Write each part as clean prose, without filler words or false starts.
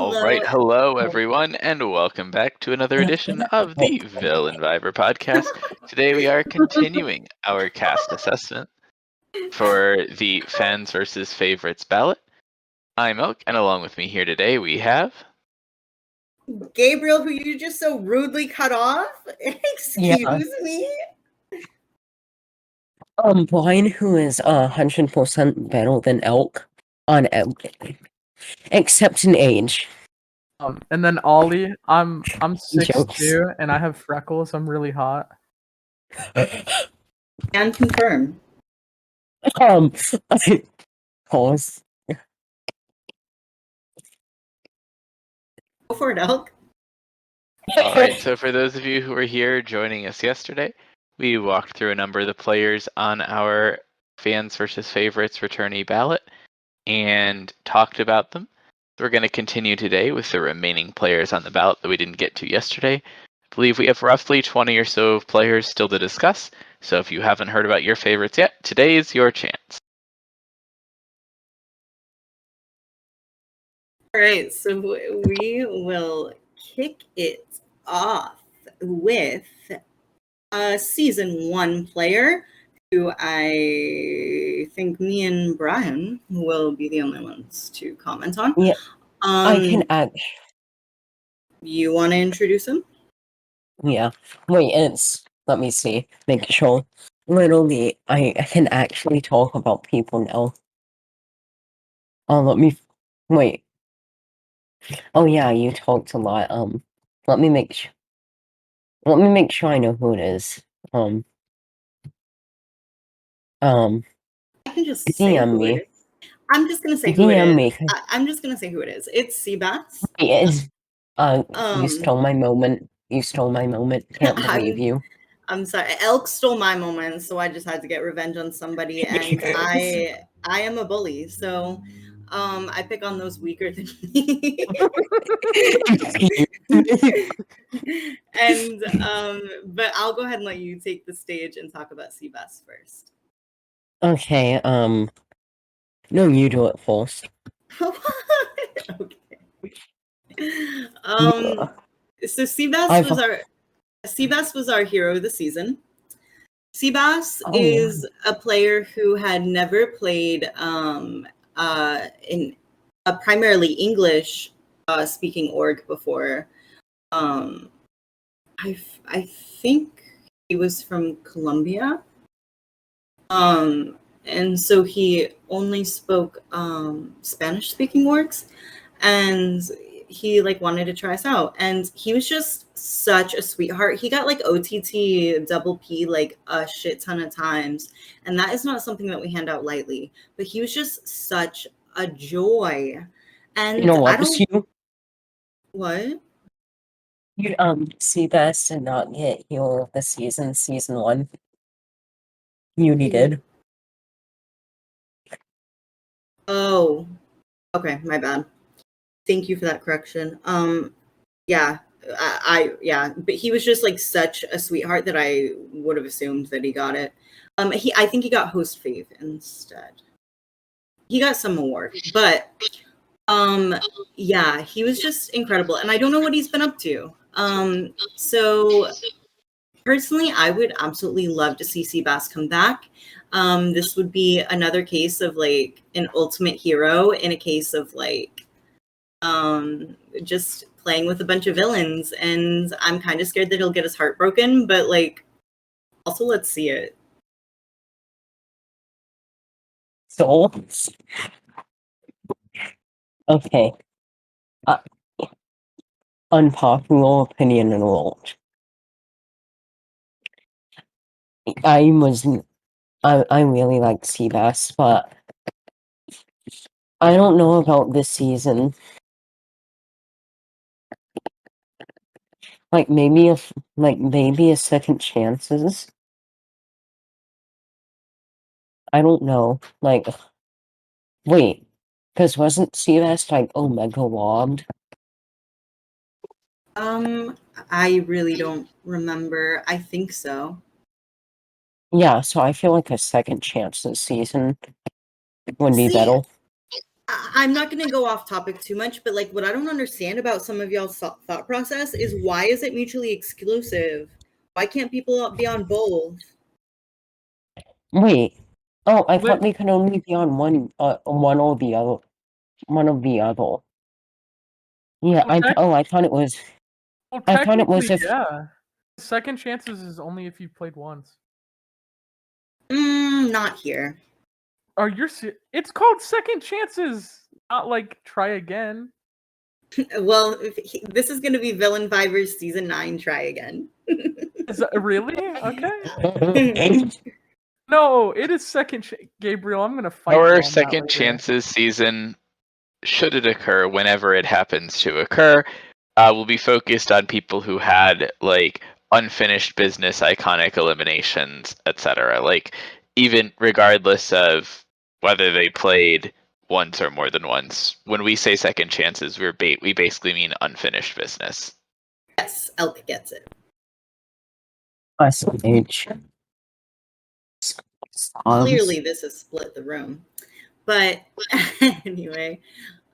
All right, Hello. hello everyone, and welcome back to another edition of the Villain Viber podcast. Today we are continuing our cast assessment for the Fans versus Favorites ballot. I'm Oak, and along with me here today we have Gabriel, who you just so rudely cut off. Excuse me. Brian, who is 100% better than Elk on everything, except in age. And then Ollie, I'm Jokes. 6'2" and I have freckles. I'm really hot. And confirm. Pause. Go for it, Elk. All right, so for those of you who were here joining us yesterday, we walked through a number of the players on our Fans versus Favorites returnee ballot and talked about them. We're going to continue today with the remaining players on the ballot that we didn't get to yesterday. I believe we have roughly 20 or so players still to discuss, so if you haven't heard about your favorites yet, today is your chance. All right, so we will kick it off with a season 1 player who I think me and Brian will be the only ones to comment on. Yeah, I can add. You want to introduce him? Yeah. Wait, let me see. Make sure. Literally, I can actually talk about people now. Wait. Oh yeah, you talked a lot. Let me make sure. Let me make sure I know who it is. I can just say DM who me. it is. I'm just gonna say who it DM is. me. I'm just gonna say who it is. It's Seabass. It is. You stole my moment. You stole my moment. Can't believe you. I'm sorry. Elk stole my moment, so I just had to get revenge on somebody, and I am a bully, so I pick on those weaker than me. And but I'll go ahead and let you take the stage and talk about Seabass first. Okay, no, you do it first. Okay. So Seabass was our hero of the season. Seabass is a player who had never played in a primarily English speaking org before. I think he was from Colombia. And so he only spoke Spanish speaking orgs, and he wanted to try us out, and he was just such a sweetheart. He got OTT double P a shit ton of times, and that is not something that we hand out lightly, but he was just such a joy. And you know what? What? You Seabass did not get hero of the season 1. You did. Oh, okay, my bad. Thank you for that correction. Yeah, but he was just such a sweetheart that I would have assumed that he got it. I think he got host Fave instead. He got some award, but yeah, he was just incredible, and I don't know what he's been up to. So personally, I would absolutely love to see Seabass come back. This would be another case of an ultimate hero in a case of just playing with a bunch of villains, and I'm kind of scared that he'll get his heart broken, but also let's see it. So, okay. Unpopular opinion in the world. I really like Seabass, but I don't know about this season. Maybe a second chances. I don't know. Wait, because wasn't Seabass Omega logged? I really don't remember. I think so. Yeah, so I feel like a second chance this season would be better. I'm not going to go off topic too much, but like what I don't understand about some of y'all's thought process is why is it mutually exclusive? Why can't people be on both? Wait. Oh, I thought Lit- they could only be on one or the other. One of the other. Yeah, I thought it was. Well, I thought it was technically, if. yeah. Second chances is only if you played once. Not here. Oh, it's called second chances, not like try again. Well, this is going to be Villain Vibers season 9. Try again. Is that really? Okay. No, it is Gabriel, I'm gonna fight you Our on that second later. chances season, should it occur, whenever it happens to occur, will be focused on people who had like unfinished business, iconic eliminations, etc. Like even regardless of whether they played once or more than once. When we say second chances, we basically mean unfinished business. Yes, Elk gets it. SH. Clearly, this has split the room. But anyway,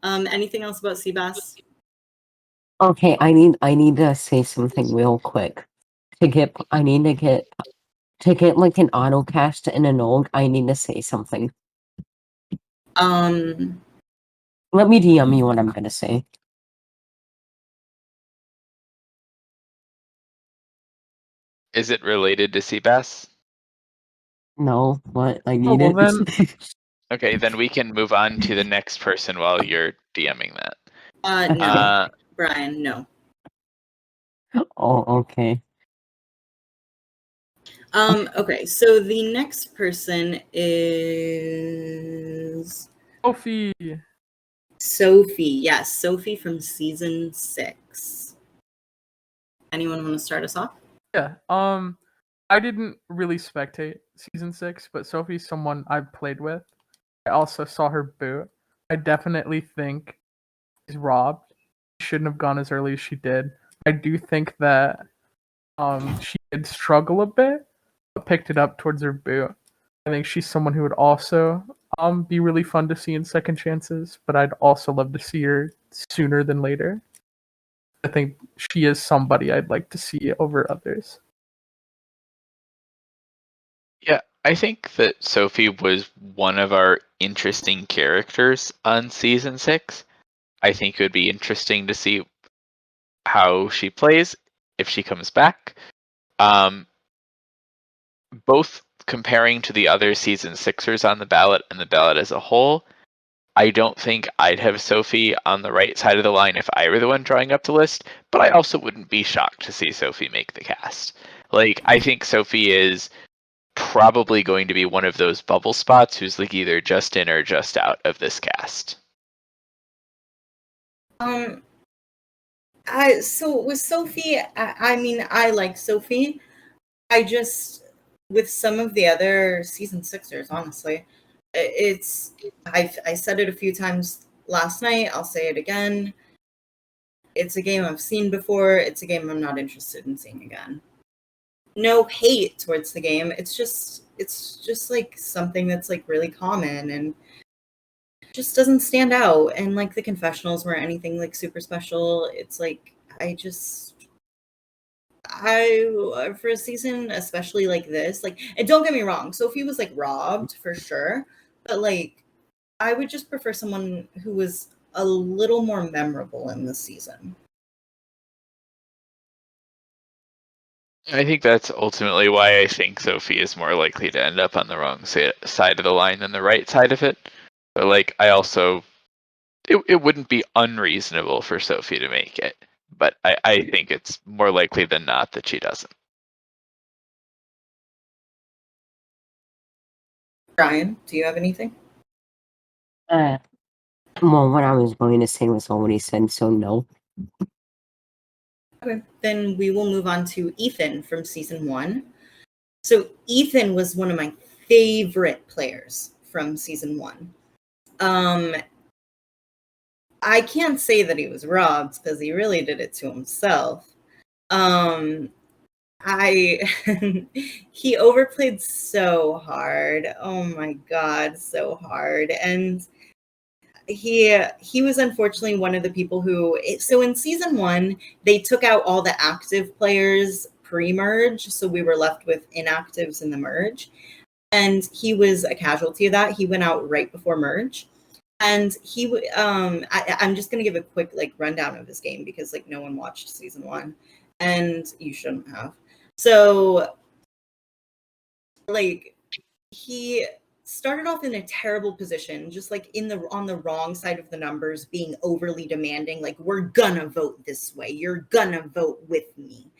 anything else about Seabass? Okay, I need to say something real quick. To get like an autocast and an old, I need to say something. Let me DM you what I'm gonna say. Is it related to Seabass? No, but I Oh, need well it. then, Okay, then we can move on to the next person while you're DMing that. No, Brian, no. Oh, okay. Okay, so the next person is Sophie. Sophie. Yes, Sophie from season 6. Anyone want to start us off? Yeah. I didn't really spectate season 6, but Sophie's someone I've played with. I also saw her boot. I definitely think she's robbed. She shouldn't have gone as early as she did. I do think that she did struggle a bit, but picked it up towards her boot. I think she's someone who would also be really fun to see in second chances, but I'd also love to see her sooner than later. I think she is somebody I'd like to see over others. Yeah, I think that Sophie was one of our interesting characters on season 6. I think it would be interesting to see how she plays if she comes back. Both comparing to the other season 6ers on the ballot and the ballot as a whole, I don't think I'd have Sophie on the right side of the line if I were the one drawing up the list, but I also wouldn't be shocked to see Sophie make the cast. Like, I think Sophie is probably going to be one of those bubble spots who's like either just in or just out of this cast. So with Sophie, I mean, I like Sophie. I just, with some of the other season 6ers, honestly, I said it a few times last night. I'll say it again. It's a game I've seen before. It's a game I'm not interested in seeing again. No hate towards the game. It's just like something that's like really common and just doesn't stand out. And like the confessionals weren't anything like super special. It's like for a season especially like this, like, and don't get me wrong, Sophie was like robbed for sure, but like I would just prefer someone who was a little more memorable in this season. I think that's ultimately why I think Sophie is more likely to end up on the wrong side of the line than the right side of it. But like, I also, it wouldn't be unreasonable for Sophie to make it, but I think it's more likely than not that she doesn't. Brian, do you have anything? Well, what I was going to say was already said, so no. Okay, then we will move on to Ethan from season 1. So Ethan was one of my favorite players from season 1. I can't say that he was robbed because he really did it to himself. He overplayed so hard. Oh my god, so hard. And he was unfortunately one of the people who. So in season 1, they took out all the active players pre-merge, so we were left with inactives in the merge, and he was a casualty of that. He went out right before merge, and I'm just gonna give a quick like rundown of his game because like no one watched season 1, and you shouldn't have. So like he started off in a terrible position, just like on the wrong side of the numbers, being overly demanding, like, we're gonna vote this way, you're gonna vote with me.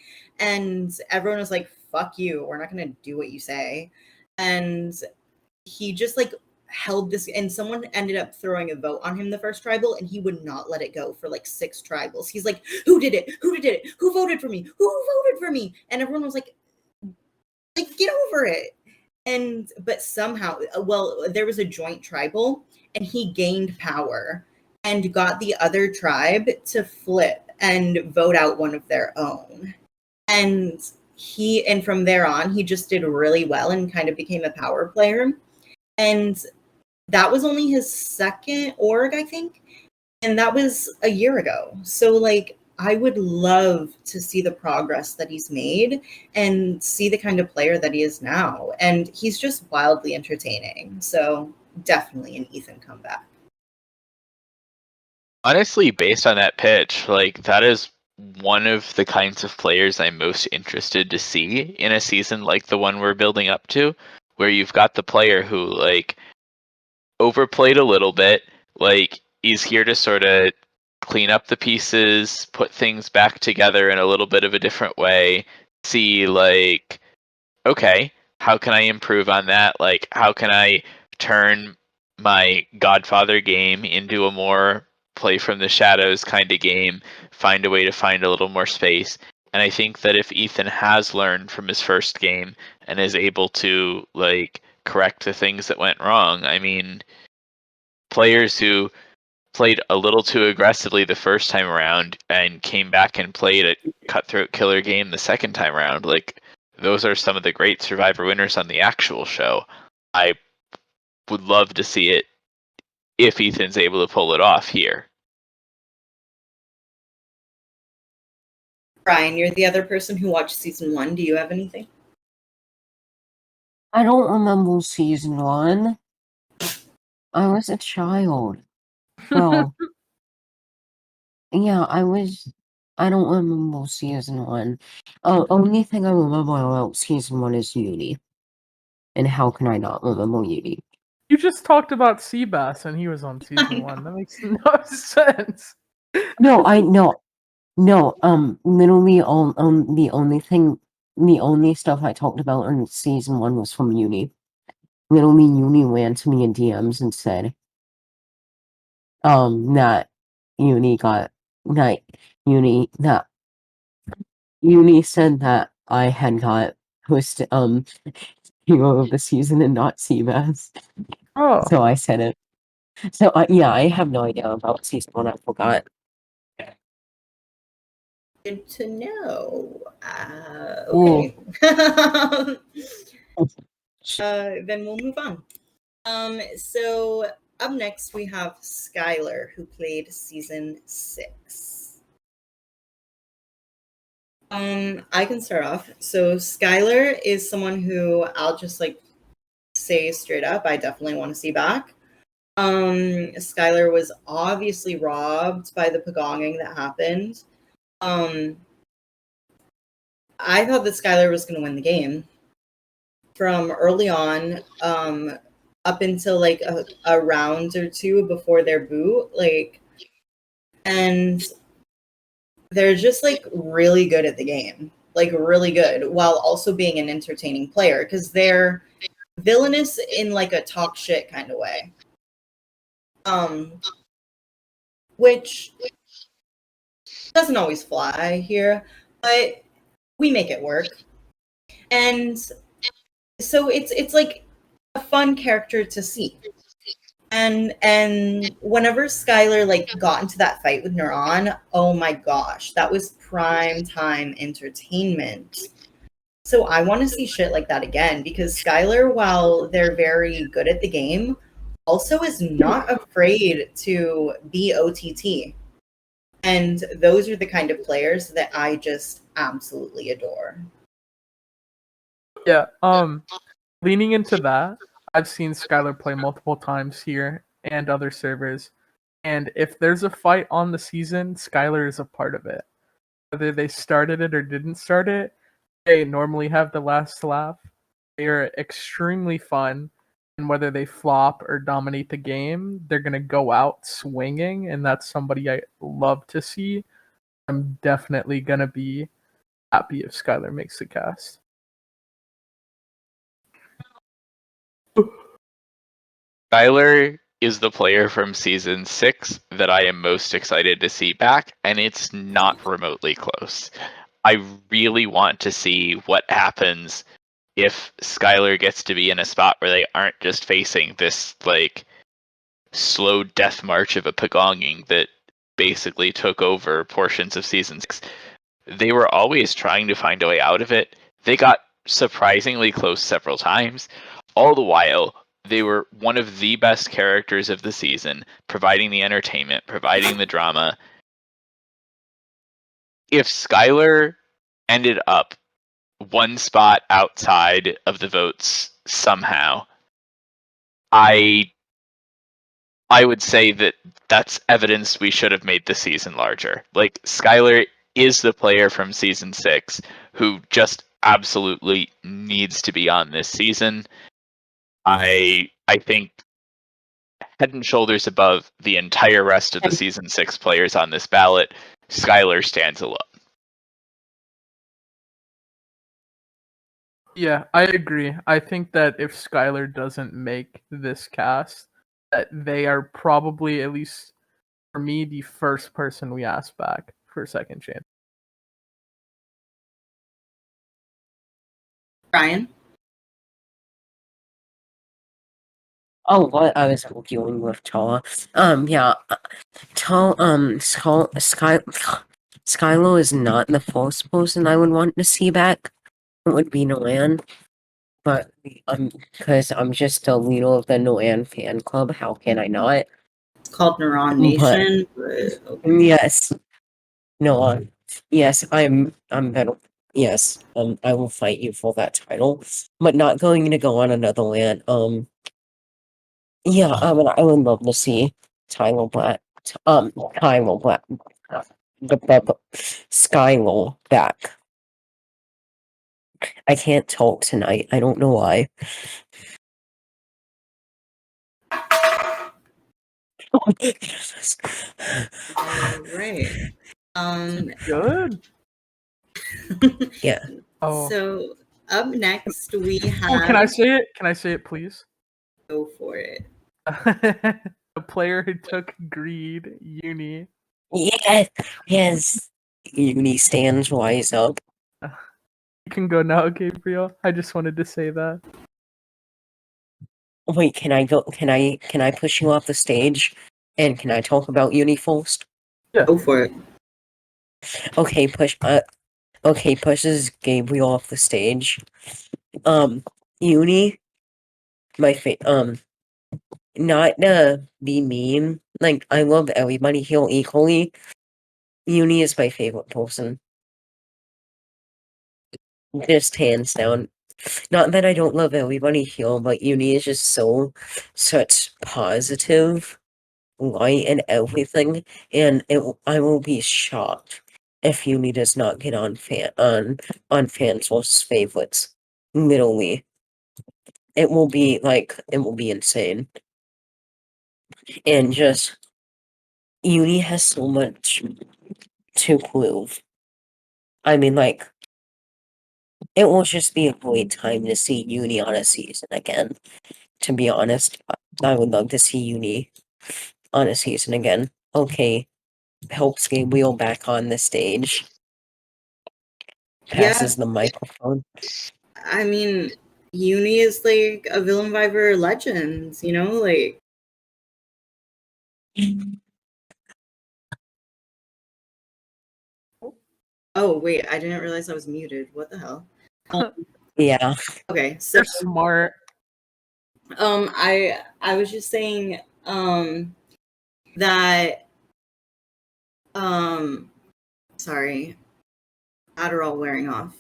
And everyone was like, fuck you, we're not gonna do what you say. And he just like held this, and someone ended up throwing a vote on him the first tribal, and he would not let it go for like 6 tribals. He's like, who did it? Who did it? Who voted for me? Who voted for me? And everyone was like, get over it. But somehow, well, there was a joint tribal, and he gained power and got the other tribe to flip and vote out one of their own. And from there on, he just did really well and kind of became a power player. And that was only his second org, I think. And that was a year ago. So like, I would love to see the progress that he's made and see the kind of player that he is now. And he's just wildly entertaining. So definitely an Ethan comeback. Honestly, based on that pitch, like that is one of the kinds of players I'm most interested to see in a season like the one we're building up to, where you've got the player who like overplayed a little bit, like he's here to sort of clean up the pieces, put things back together in a little bit of a different way, see like, okay, how can I improve on that? Like, how can I turn my Godfather game into a more play from the shadows kind of game, find a way to find a little more space. And I think that if Ethan has learned from his first game and is able to like correct the things that went wrong, I mean, players who played a little too aggressively the first time around and came back and played a cutthroat killer game the second time around, like those are some of the great Survivor winners on the actual show. I would love to see it if Ethan's able to pull it off here. Brian, you're the other person who watched season 1. Do you have anything? I don't remember season 1. I was a child. Well, yeah, I don't remember season 1. Only thing I remember about season 1 is Uni. And how can I not remember Uni? You just talked about Seabass and he was on season 1. That makes no sense. No, literally the only stuff I talked about in season 1 was from Uni. Literally, Uni ran to me in DMs and said, that Uni said that I had got host, hero of the season and not Seabass. Oh. So I said it. So, yeah, I have no idea about season 1, I forgot. Good to know. Okay. Then we'll move on. So up next we have Skylar, who played season 6. I can start off. So Skylar is someone who I'll just like say straight up, I definitely want to see back. Skylar was obviously robbed by the pagonging that happened. I thought that Skylar was going to win the game from early on, up until like a round or two before their boot, like, and they're just like really good at the game, like really good, while also being an entertaining player because they're villainous in like a talk shit kind of way, which doesn't always fly here, but we make it work. And so it's like a fun character to see. And whenever Skylar like got into that fight with Neuron, oh my gosh, that was prime time entertainment. So I want to see shit like that again because Skylar, while they're very good at the game, also is not afraid to be OTT. And those are the kind of players that I just absolutely adore. Yeah. Leaning into that, I've seen Skylar play multiple times here and other servers. And if there's a fight on the season, Skylar is a part of it. Whether they started it or didn't start it, they normally have the last laugh. They are extremely fun. And whether they flop or dominate the game, they're going to go out swinging. And that's somebody I love to see. I'm definitely going to be happy if Skylar makes the cast. Skylar is the player from season 6 that I am most excited to see back, and it's not remotely close. I really want to see what happens if Skylar gets to be in a spot where they aren't just facing this like slow death march of a Pagonging that basically took over portions of season 6. They were always trying to find a way out of it. They got surprisingly close several times. All the while, they were one of the best characters of the season, providing the entertainment, providing the drama. If Skylar ended up one spot outside of the votes somehow, I would say that that's evidence we should have made the season larger. Like, Skylar is the player from season 6 who just absolutely needs to be on this season. I think head and shoulders above the entire rest of the season 6 players on this ballot, Skylar stands alone. Yeah, I agree. I think that if Skylar doesn't make this cast, that they are probably, at least for me, the first person we ask back for a second chance. Brian? Oh, what? I was arguing with Tala. Yeah. Skylo is not the first person I would want to see back. It would be Noan. But, because I'm just a leader of the Noan fan club, how can I not? It's called Neuron Nation. But Yes. No, yes, I'm better. Yes, I will fight you for that title, but not going to go on another land. Yeah, I would love to see Tyler Black, Kylo Black, the Skylo back. I can't talk tonight. I don't know why. all right. Good. Yeah. Oh. So up next we have. Oh, can I say it? Can I say it, please? Go for it. A player who took greed, Uni. Yes, yes. Uni stands wise up. You can go now, Gabriel. I just wanted to say that. Wait, can I go? Can I push you off the stage? And can I talk about Uni first? Yeah. Go for it. Okay, pushes Gabriel off the stage. Uni, not to be mean, like, I love everybody here equally. Uni is my favorite person. Just hands down. Not that I don't love everybody here, but Uni is just such positive light and everything, and I will be shocked if Uni does not get on fans' most favorites. Literally. It will be insane. And just Uni has so much to prove. I mean, like, it will just be a great time to see Uni on a season again. To be honest, I would love to see Uni on a season again. Okay, helps Gabriel back on the stage. Passes the microphone. I mean, Uni is like a Villain Viber legend, you know, like. Oh wait, I didn't realize I was muted. What the hell? Yeah. Okay, so They're smart. I was just saying that sorry, Adderall wearing off.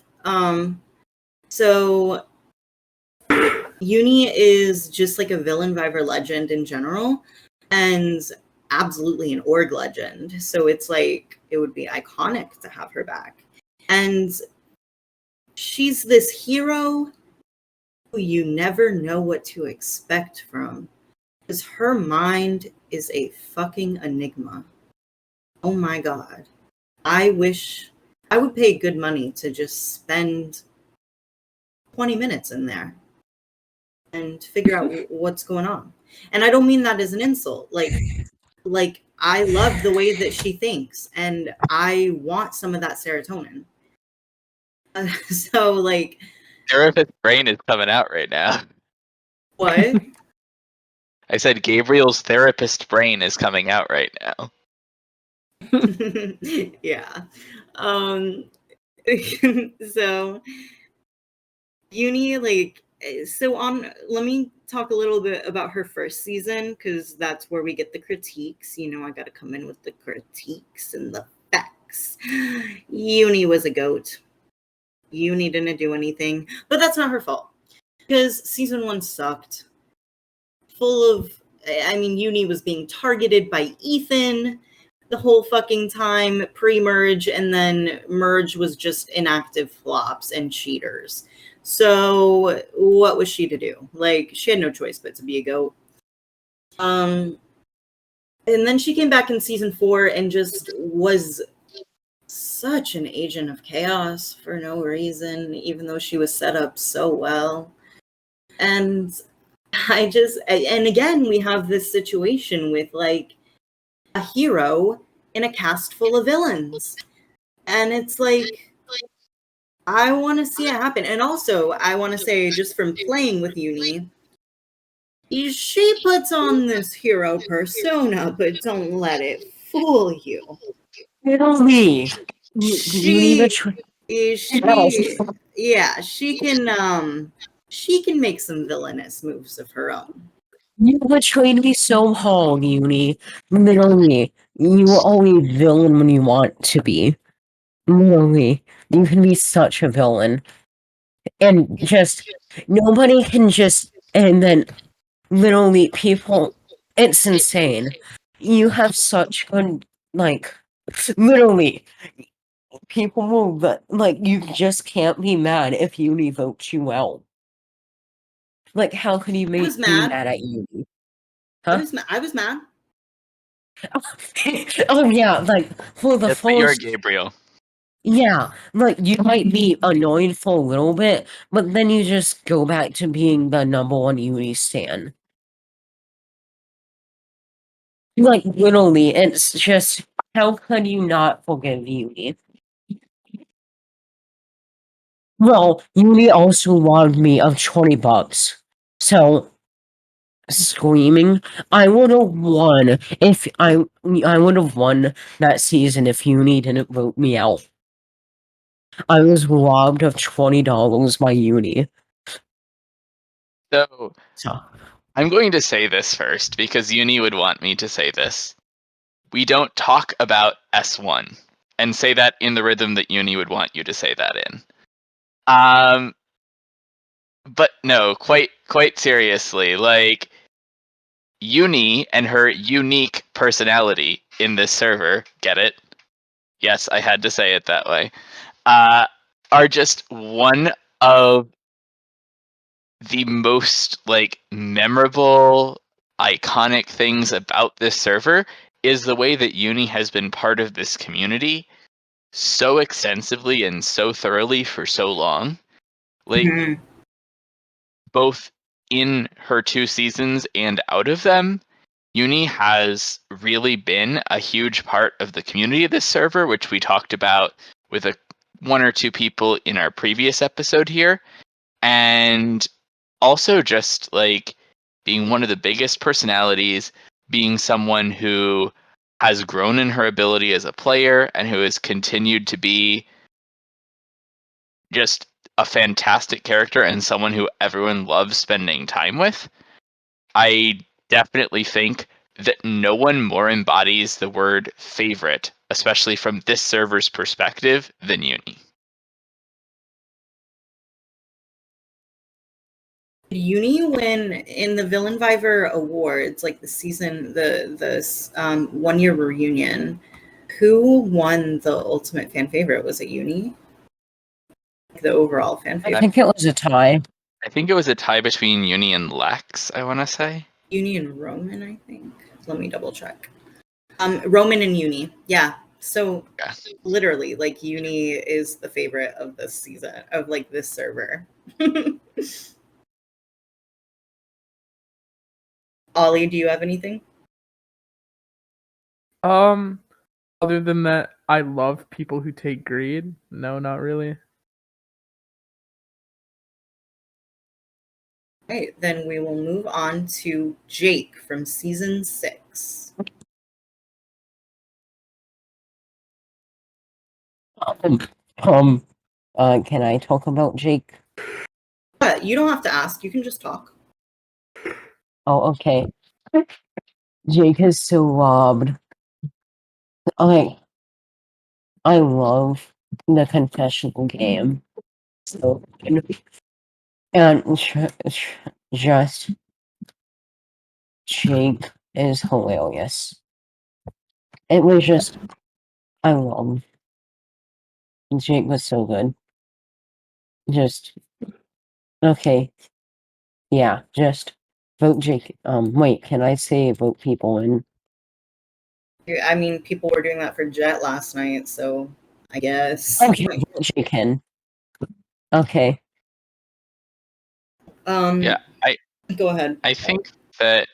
So Uni is just like a villain Viver legend in general, and absolutely an org legend. So it's like it would be iconic to have her back. And she's this hero who you never know what to expect from, because her mind is a fucking enigma. Oh my god. I wish I would pay good money to just spend 20 minutes in there and figure out what's going on. And I don't mean that as an insult. Like I love the way that she thinks, and I want some of that serotonin. So like, Therapist brain is coming out right now. what? I said Gabriel's therapist brain is coming out right now. Yeah. So Uni, like, so on, let me talk a little bit about her first season, because that's where we get the critiques. You know, I gotta come in with the critiques and the facts. Uni was a goat. Uni didn't do anything, but that's not her fault, because season 1 sucked. Full of, I mean, Uni was being targeted by Ethan the whole fucking time pre-merge, and then merge was just inactive flops and cheaters. So what was she to do? Like, she had no choice but to be a goat. And then she came back in season 4 and just was such an agent of chaos for no reason, even though she was set up so well. And and again, we have this situation with like a hero in a cast full of villains. And it's like, I want to see it happen. And also, I want to say, just from playing with Uni, she puts on this hero persona, but don't let it fool you. Literally. She can make some villainous moves of her own. You betrayed me so hard, Uni. Literally. You are always villain when you want to be. Literally. You can be such a villain. And just, nobody can just, and then literally people, it's insane. You have such good, like, literally, people will, like, you just can't be mad if Uni votes you out. Like, how could you I was be mad. mad at Uni? I Huh? was mad. Oh yeah, like for the Yes, but you're first, Gabriel. yeah, like you might be annoyed for a little bit, but then you just go back to being the number one Uni stan. Like literally, it's just how could you not forgive Uni? Well, Uni also robbed me of $20, so screaming. I would have won if I would have won that season if Uni didn't vote me out. I was robbed of $20 by Uni. So So I'm going to say this first because Uni would want me to say this. We don't talk about S1 and say that in the rhythm that Uni would want you to say that in. But no, quite seriously, like Uni and her unique personality in this server, get it? Yes, I had to say it that way. Are just one of the most like memorable, iconic things about this server is the way that Uni has been part of this community so extensively and so thoroughly for so long. Like both in her 2 seasons and out of them, Uni has really been a huge part of the community of this server, which we talked about with one or two people in our previous episode here. And also just like being one of the biggest personalities, being someone who has grown in her ability as a player and who has continued to be just a fantastic character and someone who everyone loves spending time with. I definitely think that no one more embodies the word favorite, especially from this server's perspective, than Uni. Did Uni win in the Villain Viver Awards, like the season, the 1 year reunion? Who won the ultimate fan favorite? Was it Uni? The overall fan I favorite? think it was a tie. I think it was a tie between Uni and Lex, I want to say. Uni and Roman, I think. Let me double check. Roman and Uni. Yeah. So Yeah. literally, like, Uni is the favorite of this season, of like this server. Ollie, do you have anything? Other than that, I love people who take greed. No, not really. Okay, then we will move on to Jake from season 6. Can I talk about Jake? But you don't have to ask, you can just talk. Oh, okay. Jake is so robbed. I love the confessional game. So, and just Jake is hilarious. It was just, I love Jake was so good. Just, okay. Yeah, just vote Jake. Wait, can I say vote people in? I mean, people were doing that for Jet last night, so I guess. Okay, vote Jake in. Okay. Yeah, Go ahead. I think that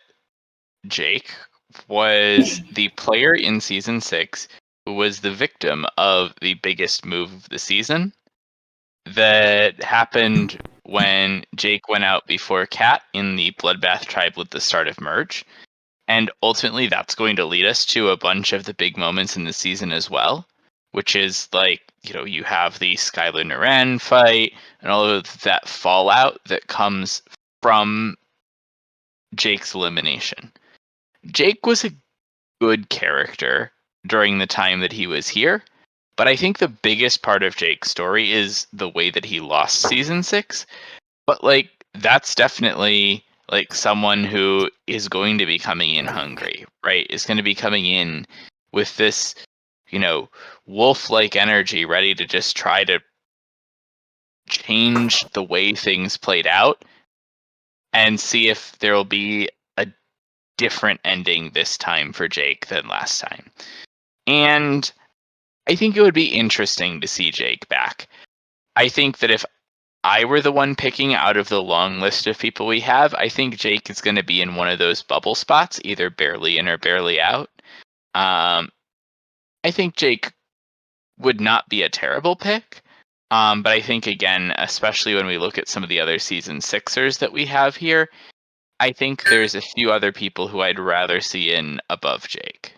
Jake was the player in season 6 who was the victim of the biggest move of the season that happened when Jake went out before Cat in the Bloodbath Tribe at the start of Merge. And ultimately, that's going to lead us to a bunch of the big moments in the season as well, which is like, you have the Skylar Naren fight and all of that fallout that comes from Jake's elimination. Jake was a good character during the time that he was here, but I think the biggest part of Jake's story is the way that he lost season 6. But like, that's definitely like someone who is going to be coming in hungry, right? Is going to be coming in with this, wolf-like energy, ready to just try to change the way things played out and see if there will be a different ending this time for Jake than last time. And I think it would be interesting to see Jake back. I think that if I were the one picking out of the long list of people we have, I think Jake is going to be in one of those bubble spots, either barely in or barely out. I think Jake would not be a terrible pick. But I think, again, especially when we look at some of the other season 6ers that we have here, I think there's a few other people who I'd rather see in above Jake.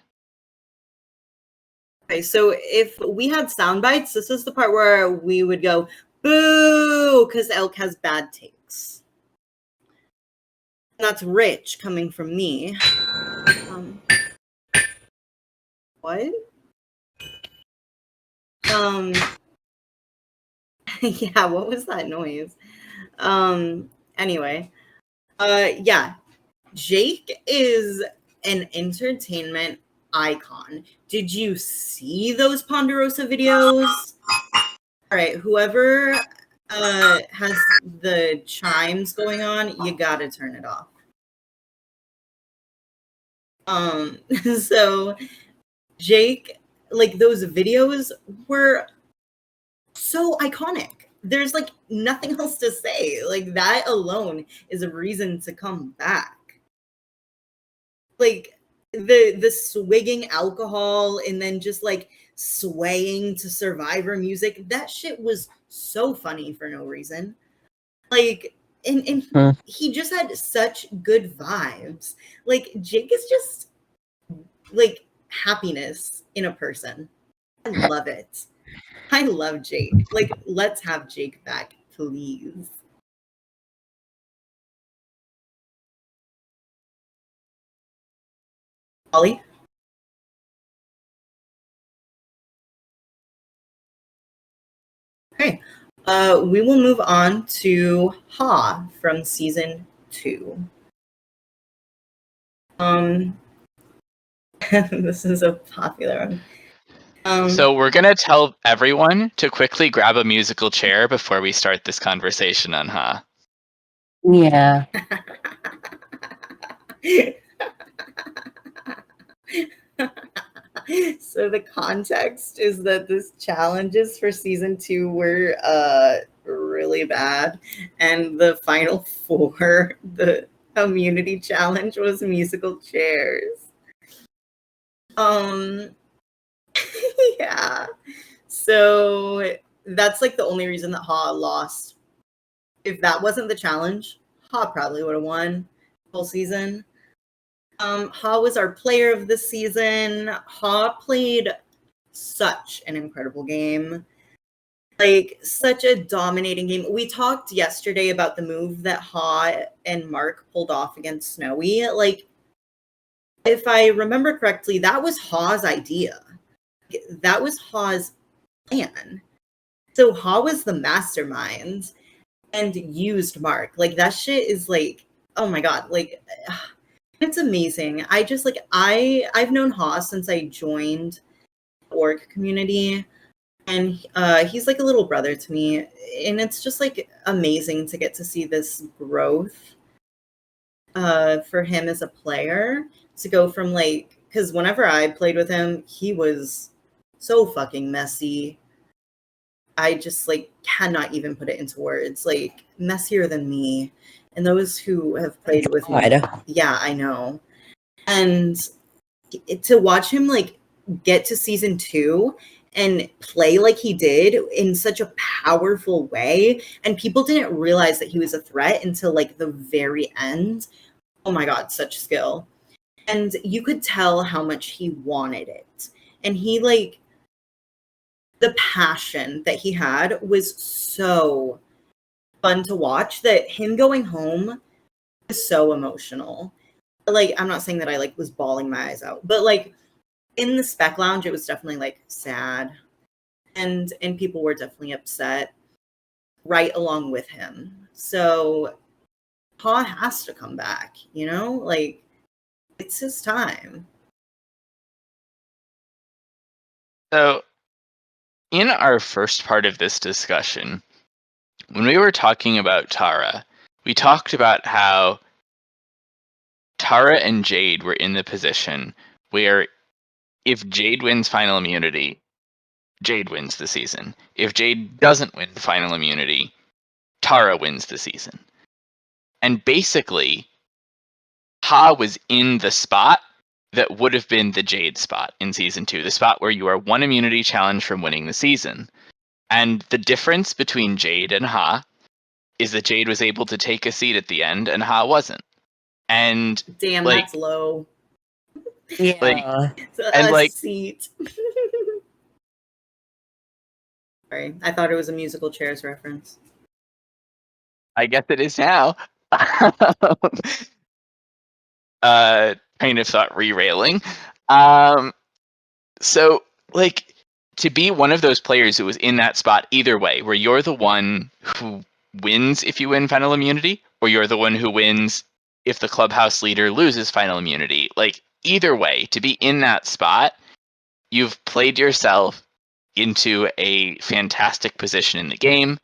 Okay, so if we had sound bites, this is the part where we would go, boo, because Elk has bad takes. And that's rich coming from me. What? Yeah, what was that noise? Anyway, yeah, Jake is an entertainment icon. Did you see those Ponderosa videos? All right, whoever has the chimes going on, you gotta turn it off. So Jake, like, those videos were so iconic. There's like nothing else to say. Like, that alone is a reason to come back. Like, the swigging alcohol and then just like swaying to Survivor music, that shit was so funny for no reason. Like, and he just had such good vibes. Like, Jake is just like happiness in a person. I love it. I love Jake. Like, let's have Jake back, please. Ollie? Okay. We will move on to Ha from season 2. This is a popular one. So we're going to tell everyone to quickly grab a musical chair before we start this conversation on Ha. Yeah. So the context is that this challenges for season 2 were really bad, and the final 4, the community challenge, was musical chairs. Yeah. So that's like the only reason that Ha lost. If that wasn't the challenge, Ha probably would have won the whole season. Ha was our player of the season. Ha played such an incredible game. Like, such a dominating game. We talked yesterday about the move that Ha and Mark pulled off against Snowy. Like, if I remember correctly, that was Ha's idea. That was Ha's plan. So Ha was the mastermind and used Mark. Like, that shit is like, oh my god, like, it's amazing. I just like I've known Ha since I joined the org community, and he's like a little brother to me, and it's just like amazing to get to see this growth for him as a player, to go from like, because whenever I played with him, he was so fucking messy. I just like cannot even put it into words. Like, messier than me. And those who have played with me, yeah, I know. And to watch him like get to season 2 and play like he did in such a powerful way, and people didn't realize that he was a threat until like the very end. Oh my god, such skill. And you could tell how much he wanted it. And he like, the passion that he had was so fun to watch, that him going home was so emotional. Like, I'm not saying that I like was bawling my eyes out, but like in the spec lounge, it was definitely like sad, and people were definitely upset right along with him. So Ha has to come back, you know, like it's his time. So in our first part of this discussion, when we were talking about Tara, we talked about how Tara and Jade were in the position where if Jade wins final immunity, Jade wins the season. If Jade doesn't win final immunity, Tara wins the season. And basically, Ha was in the spot that would have been the Jade spot in season 2, the spot where you are one immunity challenge from winning the season. And the difference between Jade and Ha is that Jade was able to take a seat at the end and Ha wasn't. And damn, like, that's low. Yeah. Like, and like, seat. Sorry, I thought it was a musical chairs reference. I guess it is now. Kind of thought re-railing. So like, to be one of those players who was in that spot either way, where you're the one who wins if you win final immunity, or you're the one who wins if the clubhouse leader loses final immunity. Like, either way, to be in that spot, you've played yourself into a fantastic position in the game,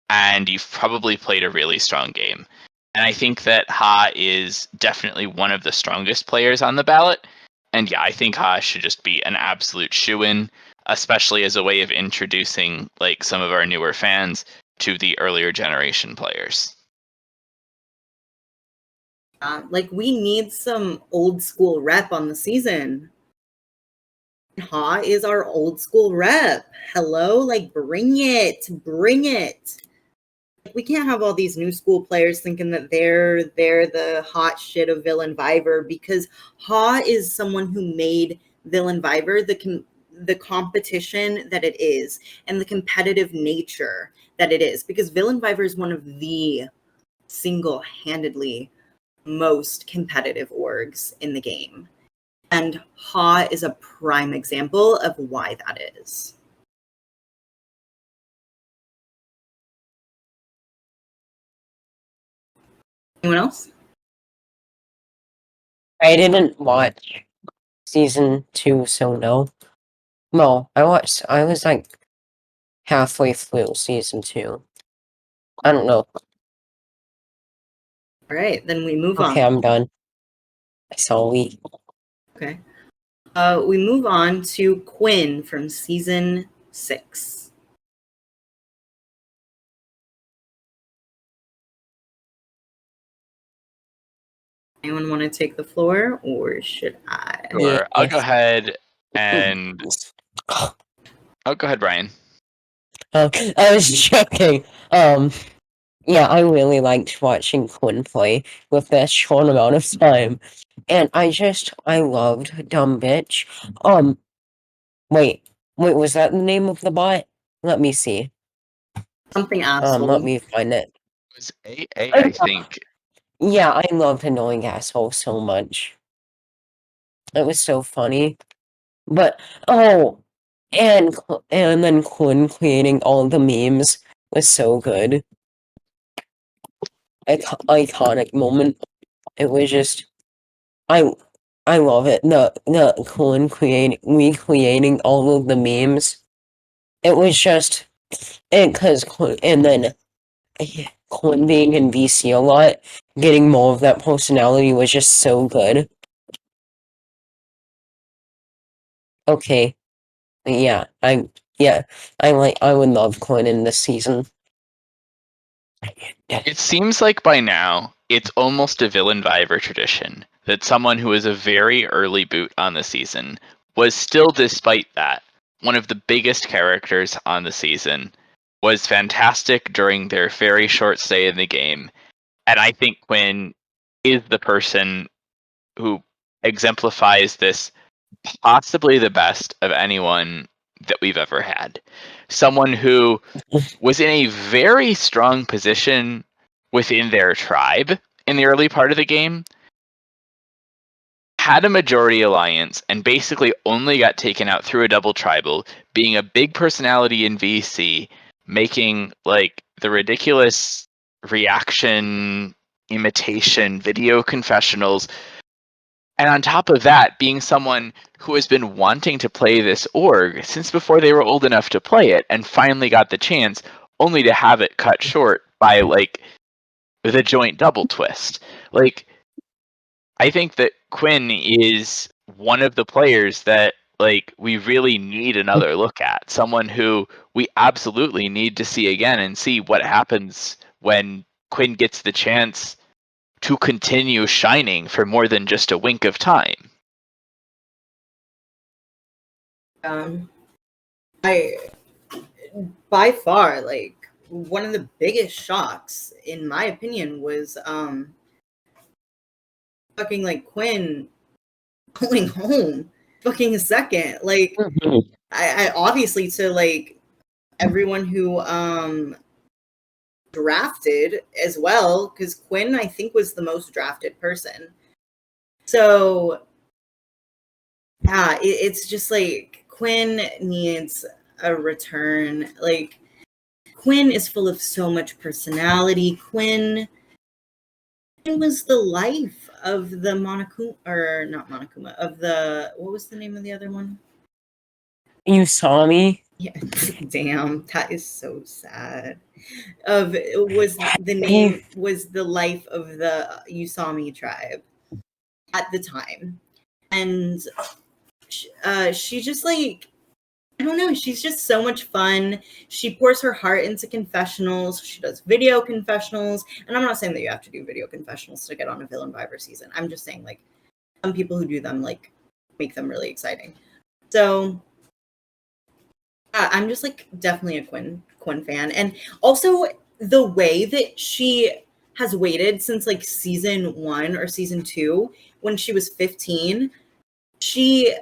and you've probably played a really strong game. And I think that Ha is definitely one of the strongest players on the ballot. And yeah, I think Ha should just be an absolute shoo-in, especially as a way of introducing like some of our newer fans to the earlier generation players. Like, we need some old school rep on the season. Ha is our old school rep. Hello, like, bring it, bring it. We can't have all these new school players thinking that they're the hot shit of Villain Viver, because Ha is someone who made Villain Viver the competition that it is, and the competitive nature that it is, because Villain Viver is one of the single-handedly most competitive orgs in the game. And Ha is a prime example of why that is. Anyone else? I didn't watch season 2, so no. No, I was like halfway through season 2. I don't know. All right, then we move Okay, on. I'm done. I saw a week. Okay. We move on to Quinn from season 6. Anyone want to take the floor, or should I? Sure. I'll go Yes. ahead and I'll go ahead, Brian. I was joking. Yeah, I really liked watching Quinn play with that short amount of time. And I loved Dumb Bitch. Wait, was that the name of the bot? Let me see. Something asshole. Let me find it. It was AA, I think. Yeah, I loved Annoying Asshole so much. It was so funny. But, and then Quinn creating all the memes was so good. Iconic moment. It was just, I love it. The Quinn recreating all of the memes. It was just, and then Quinn being in VC a lot, getting more of that personality was just so good. Okay, yeah, I would love Quinn in this season. It seems like by now it's almost a villain Viver tradition that someone who was a very early boot on the season was still, despite that, one of the biggest characters on the season, was fantastic during their very short stay in the game, and I think Quinn is the person who exemplifies this possibly the best of anyone that we've ever had. Someone who was in a very strong position within their tribe in the early part of the game, had a majority alliance, and basically only got taken out through a double tribal, being a big personality in VC, making like the ridiculous reaction imitation video confessionals, and on top of that, being someone who has been wanting to play this org since before they were old enough to play it, and finally got the chance, only to have it cut short by like the joint double twist. Like, I think that Quinn is one of the players that like we really need another look at. Someone who we absolutely need to see again and see what happens when Quinn gets the chance to continue shining for more than just a wink of time. I by far, like, one of the biggest shocks, in my opinion, was fucking like Quinn going home fucking a second. Like, I obviously, to like everyone who drafted as well, because Quinn, I think, was the most drafted person. So yeah, it's just like Quinn needs a return. Like, Quinn is full of so much personality. Quinn was the life of the Monokuma, or not Monokuma, of the, what was the name of the other one? You saw me? Yeah, damn, that is so sad. Was the name, was the life of the Usami tribe at the time. And she just like, I don't know, she's just so much fun. She pours her heart into confessionals. She does video confessionals. And I'm not saying that you have to do video confessionals to get on a Villain Viber season. I'm just saying, like, some people who do them, like, make them really exciting. So I'm just, like, definitely a Quinn fan. And also the way that she has waited since, like, season 1 or season 2, when she was 15, she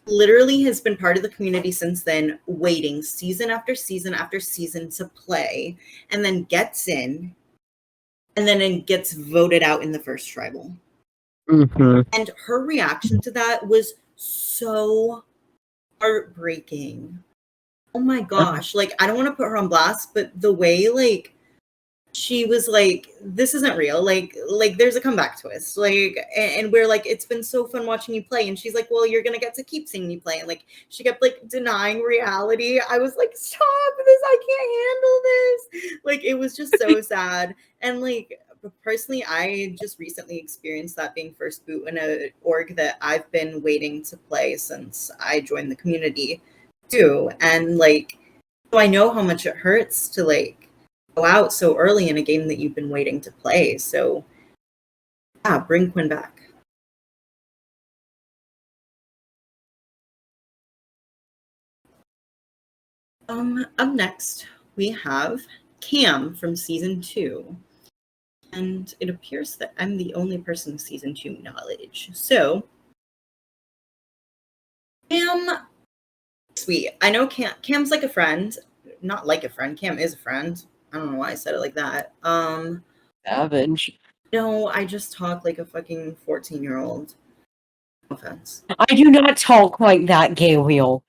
literally has been part of the community since then, waiting season after season after season to play, and then gets in, and then gets voted out in the first tribal. Mm-hmm. And her reaction to that was so heartbreaking. Oh my gosh. Like, I don't want to put her on blast, but the way, like, she was like, this isn't real. Like there's a comeback twist. Like, and we're like, it's been so fun watching you play. And she's like, well, you're gonna get to keep seeing me play. And like, she kept like denying reality. I was like, stop this! I can't handle this. Like, it was just so sad. And like, personally, I just recently experienced that being first boot in a org that I've been waiting to play since I joined the community too. And like, so I know how much it hurts to like go out so early in a game that you've been waiting to play. So yeah, bring Quinn back. Up next we have Cam from season 2. And it appears that I'm the only person with season 2 knowledge. So Cam, sweet. I know Cam's like a friend. Not like a friend. Cam is a friend. I don't know why I said it like that. Savage. No, I just talk like a fucking 14-year-old. No offense. I do not talk like that, Gabriel.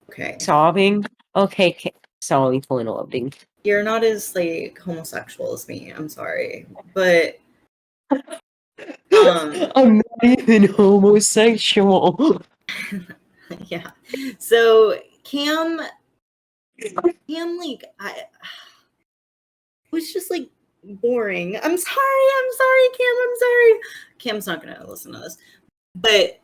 Okay. Sobbing? Okay, sorry for interrupting. You're not as like homosexual as me. I'm sorry, but I'm not even homosexual. yeah. So Cam, like I was just like boring. I'm sorry, Cam. I'm sorry. Cam's not gonna listen to this, but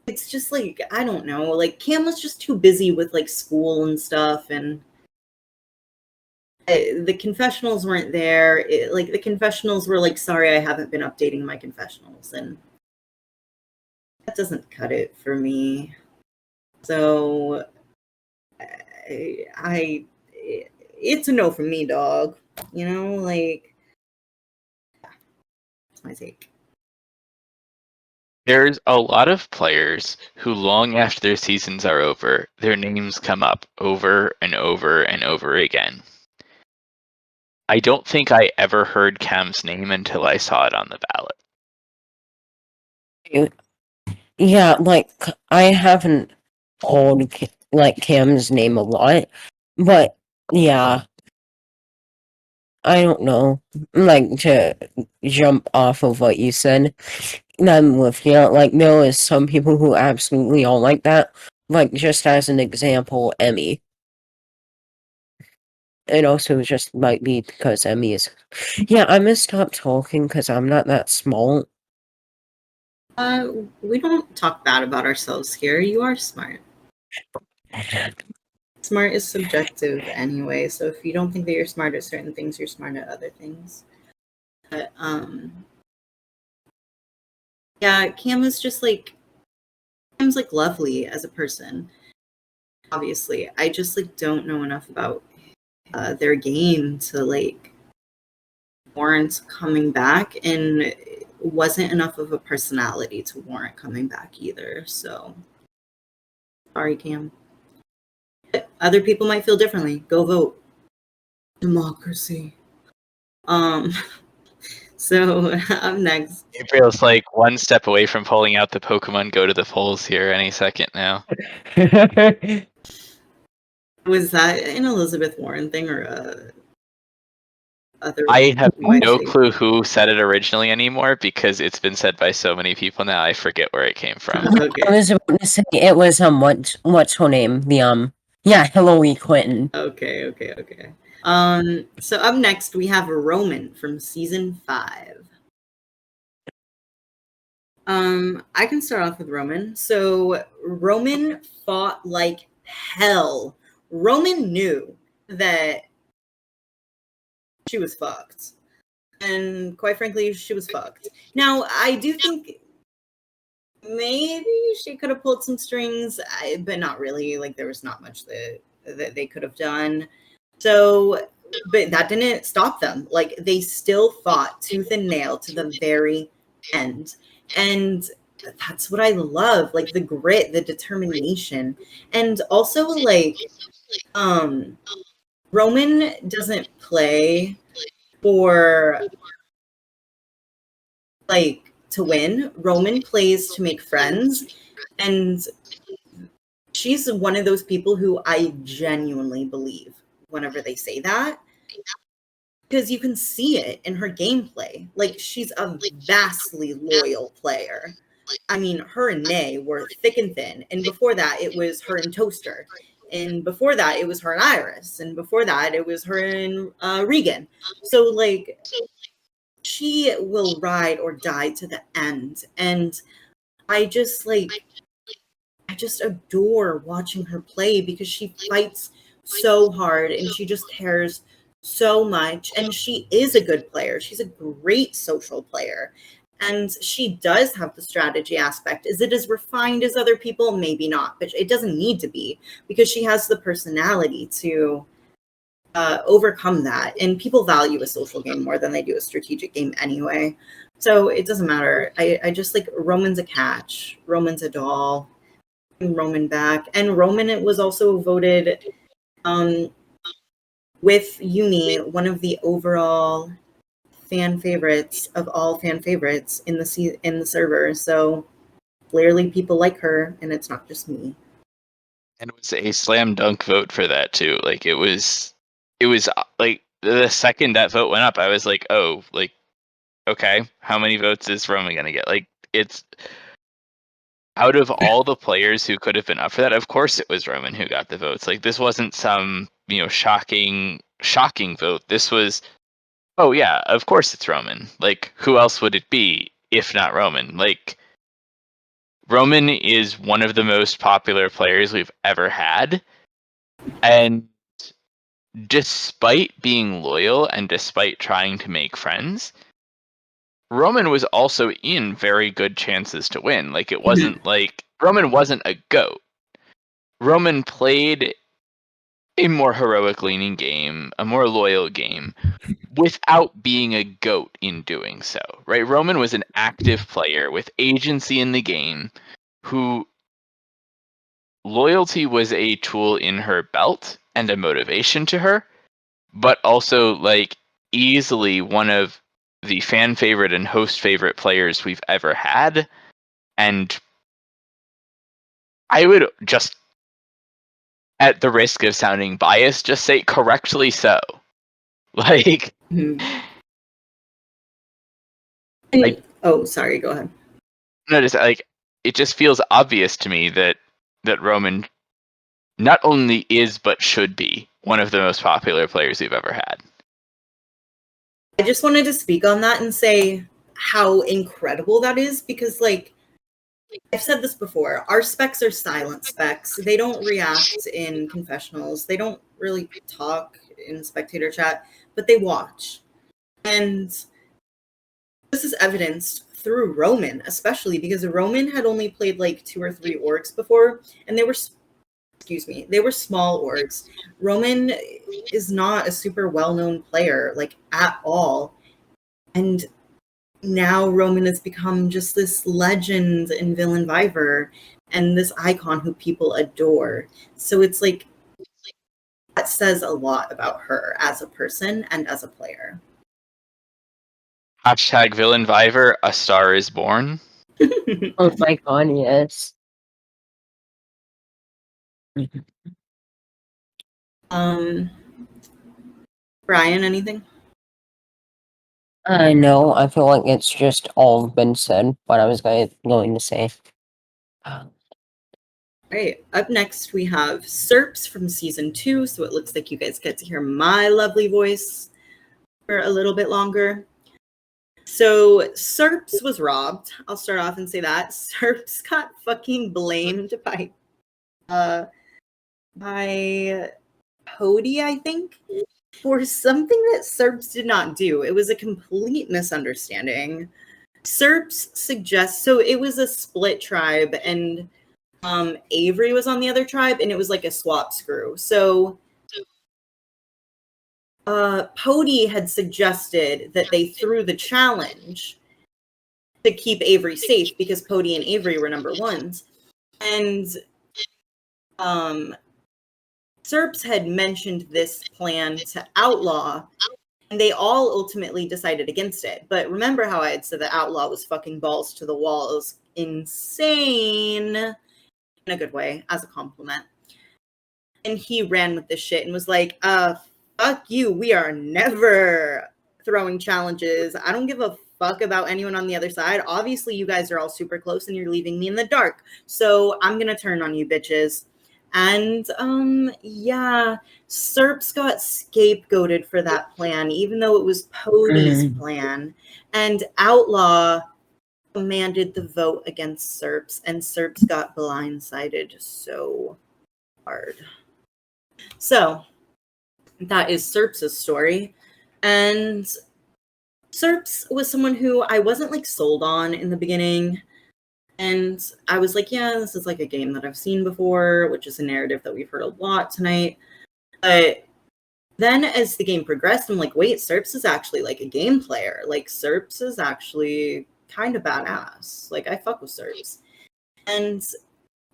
it's just like I don't know. Like Cam was just too busy with like school and stuff, and the confessionals weren't there. Like the confessionals were like, sorry, I haven't been updating my confessionals, and that doesn't cut it for me. So it's a no for me, dog. You know, like that's my take. There's a lot of players who, long after their seasons are over, their names come up over and over and over again. I don't think I ever heard Cam's name until I saw it on the ballot. Yeah, like, I haven't called, like, Cam's name a lot, but, yeah. I don't know. Like, to jump off of what you said, I'm with you. Like, there is some people who absolutely are like that. Like, just as an example, Emmy. It also just might be because Emmy is... Yeah, I'm gonna stop talking because I'm not that smart. We don't talk bad about ourselves here. You are smart. Smart is subjective anyway, so if you don't think that you're smart at certain things, you're smart at other things. But yeah, Cam's like lovely as a person. Obviously, I just like don't know enough about their game to like warrant coming back, and wasn't enough of a personality to warrant coming back either. So sorry, Cam. But other people might feel differently. Go vote. Democracy. So up next. Gabriel's like one step away from pulling out the Pokemon Go to the polls here any second now. Was that an Elizabeth Warren thing or other? I have no clue who said it originally anymore because it's been said by so many people now. I forget where it came from. Okay. I was about to say it was what's her name? Yeah, Hillary Clinton. Okay. So up next we have Roman from season 5. I can start off with Roman. So Roman fought like hell. Roman knew that she was fucked. And quite frankly, she was fucked. Now, I do think maybe she could have pulled some strings, but not really. Like, there was not much that they could have done. So, but that didn't stop them. Like, they still fought tooth and nail to the very end. And that's what I love. Like, the grit, the determination. And also, like, Roman doesn't play for like to win. Roman plays to make friends, and she's one of those people who I genuinely believe whenever they say that, because you can see it in her gameplay. Like, she's a vastly loyal player. I mean, her and Nay were thick and thin, and before that it was her and Toaster, and before that it was her and Iris, and before that it was her and Regan. So like, she will ride or die to the end, and I just adore watching her play because she fights so hard and she just cares so much, and she is a good player. She's a great social player, and she does have the strategy aspect. Is it as refined as other people? Maybe not, but it doesn't need to be, because she has the personality to overcome that, and people value a social game more than they do a strategic game anyway, so it doesn't matter. I just like, Roman's a catch, Roman's a doll. Roman back, and Roman, it was also voted with Uni one of the overall fan favorites of all fan favorites in the server. So clearly people like her, and it's not just me. And it was a slam dunk vote for that too. Like, it was like, the second that vote went up, I was like, oh, like, okay, how many votes is Roman gonna get? Like, it's out of all the players who could have been up for that, of course it was Roman who got the votes. Like, this wasn't some, shocking vote. This was, oh yeah, of course it's Roman. Like, who else would it be if not Roman? Like, Roman is one of the most popular players we've ever had. And despite being loyal and despite trying to make friends, Roman was also in very good chances to win. Like, it wasn't like Roman wasn't a GOAT. Roman played a more heroic leaning game, a more loyal game, without being a GOAT in doing so, right? Roman was an active player with agency in the game, who loyalty was a tool in her belt and a motivation to her, but also, like, easily one of the fan favorite and host favorite players we've ever had. And I would just, at the risk of sounding biased, just say correctly so. Like, Oh, sorry, go ahead. no, just like, it just feels obvious to me that Roman not only is but should be one of the most popular players we've ever had. I just wanted to speak on that and say how incredible that is, because, like, I've said this before, our specs are silent specs. They don't react in confessionals. They don't really talk in spectator chat, but they watch. And this is evidenced through Roman, especially because Roman had only played like 2 or 3 orgs before, and they were small orgs. Roman is not a super well-known player, like, at all. And now Roman has become just this legend in Villain Viver and this icon who people adore. So it's like, that says a lot about her as a person and as a player. Hashtag Villain Viver, a star is born. Oh my god, yes. Brian, anything? No, I feel like it's just all been said, what I was going to say. Right. Up next, we have Serps from season 2. So it looks like you guys get to hear my lovely voice for a little bit longer. So Serps was robbed. I'll start off and say that. Serps got fucking blamed by Cody, I think, for something that Serps did not do. It was a complete misunderstanding. Serps suggests, so it was a split tribe, and Avery was on the other tribe, and it was like a swap screw. So Pody had suggested that they threw the challenge to keep Avery safe because Pody and Avery were number ones. And Serps had mentioned this plan to Outlaw, And they all ultimately decided against it. But remember how I had said that Outlaw was fucking balls to the walls, insane, in a good way, as a compliment. And he ran with this shit and was like, fuck you, we are never throwing challenges. I don't give a fuck about anyone on the other side. Obviously, you guys are all super close and you're leaving me in the dark. So I'm gonna turn on you bitches. And yeah, Serps got scapegoated for that plan, even though it was Pody's plan. And Outlaw commanded the vote against Serps, and Serps got blindsided so hard. So that is Serps' story. And Serps was someone who I wasn't like sold on in the beginning. And I was like, yeah, this is like a game that I've seen before, which is a narrative that we've heard a lot tonight. But then as the game progressed, I'm like, wait, Serps is actually like a game player. Like, Serps is actually kind of badass. Like, I fuck with Serps. And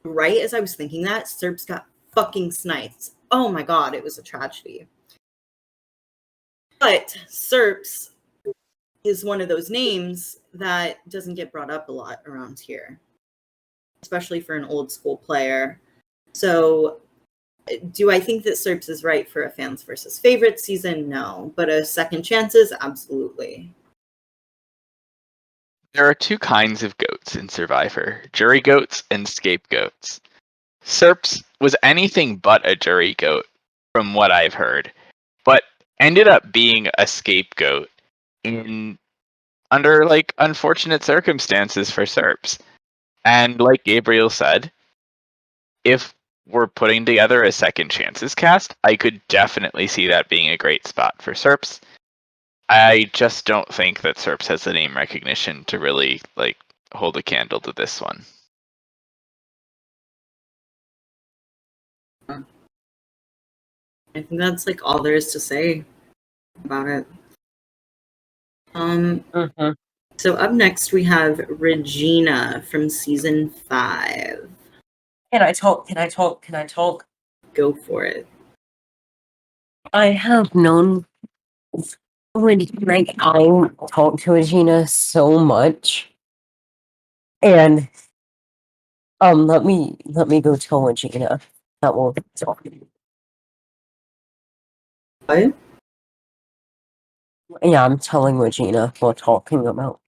right as I was thinking that, Serps got fucking sniped. Oh my god, it was a tragedy. But Serps is one of those names that doesn't get brought up a lot around here, especially for an old school player. So do I think that Serps is right for a fans versus favorites season? No. But a second chances? Absolutely. There are two kinds of goats in Survivor, jury goats and scapegoats. Serps was anything but a jury goat, from what I've heard, but ended up being a scapegoat under like unfortunate circumstances for Serps. And like Gabriel said, if we're putting together a second chances cast, I could definitely see that being a great spot for Serps. I just don't think that Serps has the name recognition to really like hold a candle to this one. I think that's like all there is to say about it. So up next we have Regina from season 5. Can I talk? Go for it. I have known when like I talk to Regina so much, and let me go tell Regina that we'll talk. What? Yeah, I'm telling Regina we're talking about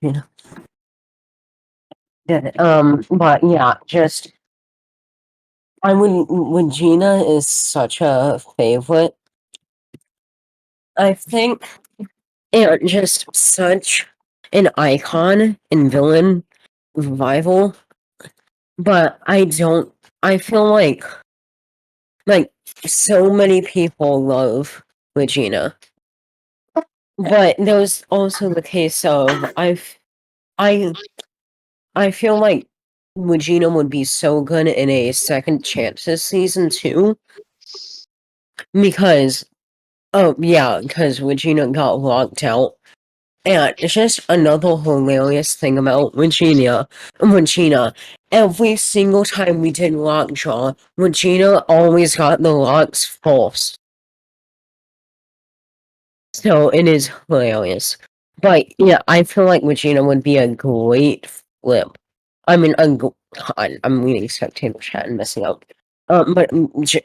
Regina. But yeah, just Regina is such a favorite. I think, and just such an icon in villain revival. But I feel like so many people love Regina. But there's also the case of I feel like Regina would be so good in a second chances season too. Because because Regina got locked out. And it's just another hilarious thing about Regina. Every single time we did lockjaw, Regina always got the locks false. So it is hilarious. But yeah, I feel like Regina would be a great flip. I mean, God, I'm reading spectator chat and messing up. But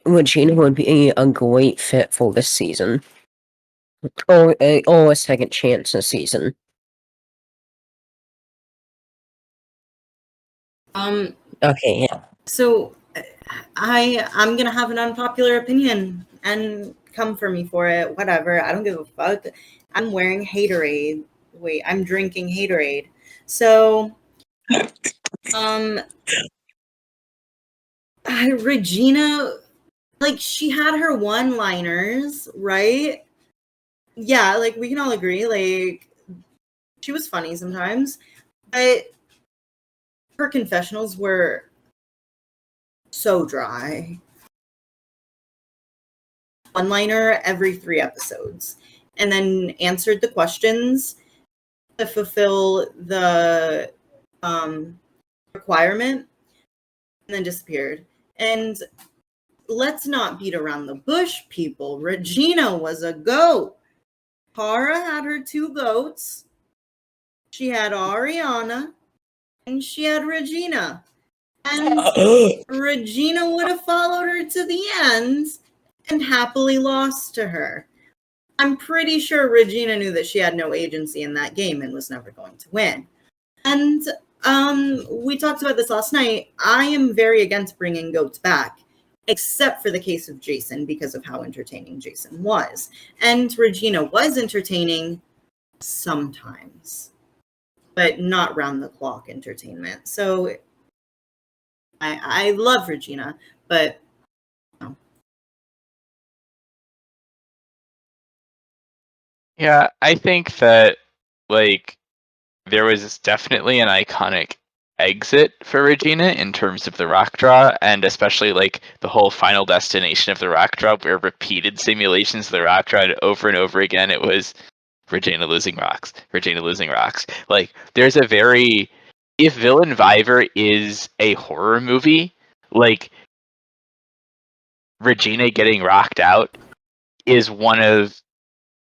Regina would be a great fit for this season. Or a second chance this season. Okay, yeah. So I'm gonna have an unpopular opinion and come for me for it. Whatever. I don't give a fuck. I'm wearing Haterade. Wait, I'm drinking Haterade. So Regina, like, she had her one-liners, right? Yeah, like, we can all agree, like, she was funny sometimes, but her confessionals were so dry. One-liner every 3 episodes, and then answered the questions to fulfill the requirement, and then disappeared. And let's not beat around the bush, people. Regina was a goat. Cara had her 2 goats. She had Ariana, and she had Regina. And Regina would have followed her to the end and happily lost to her. I'm pretty sure Regina knew that she had no agency in that game and was never going to win. And we talked about this last night. I am very against bringing goats back, except for the case of Jason because of how entertaining Jason was. And Regina was entertaining sometimes, but not round-the-clock entertainment. So I love Regina, but no. Yeah, I think that like there was definitely an iconic exit for Regina in terms of the rock draw, and especially like the whole final destination of the rock draw, where repeated simulations of the rock draw over and over again, it was Regina losing rocks, Regina losing rocks. Like there's a very, if Villain Viver is a horror movie, like Regina getting rocked out is one of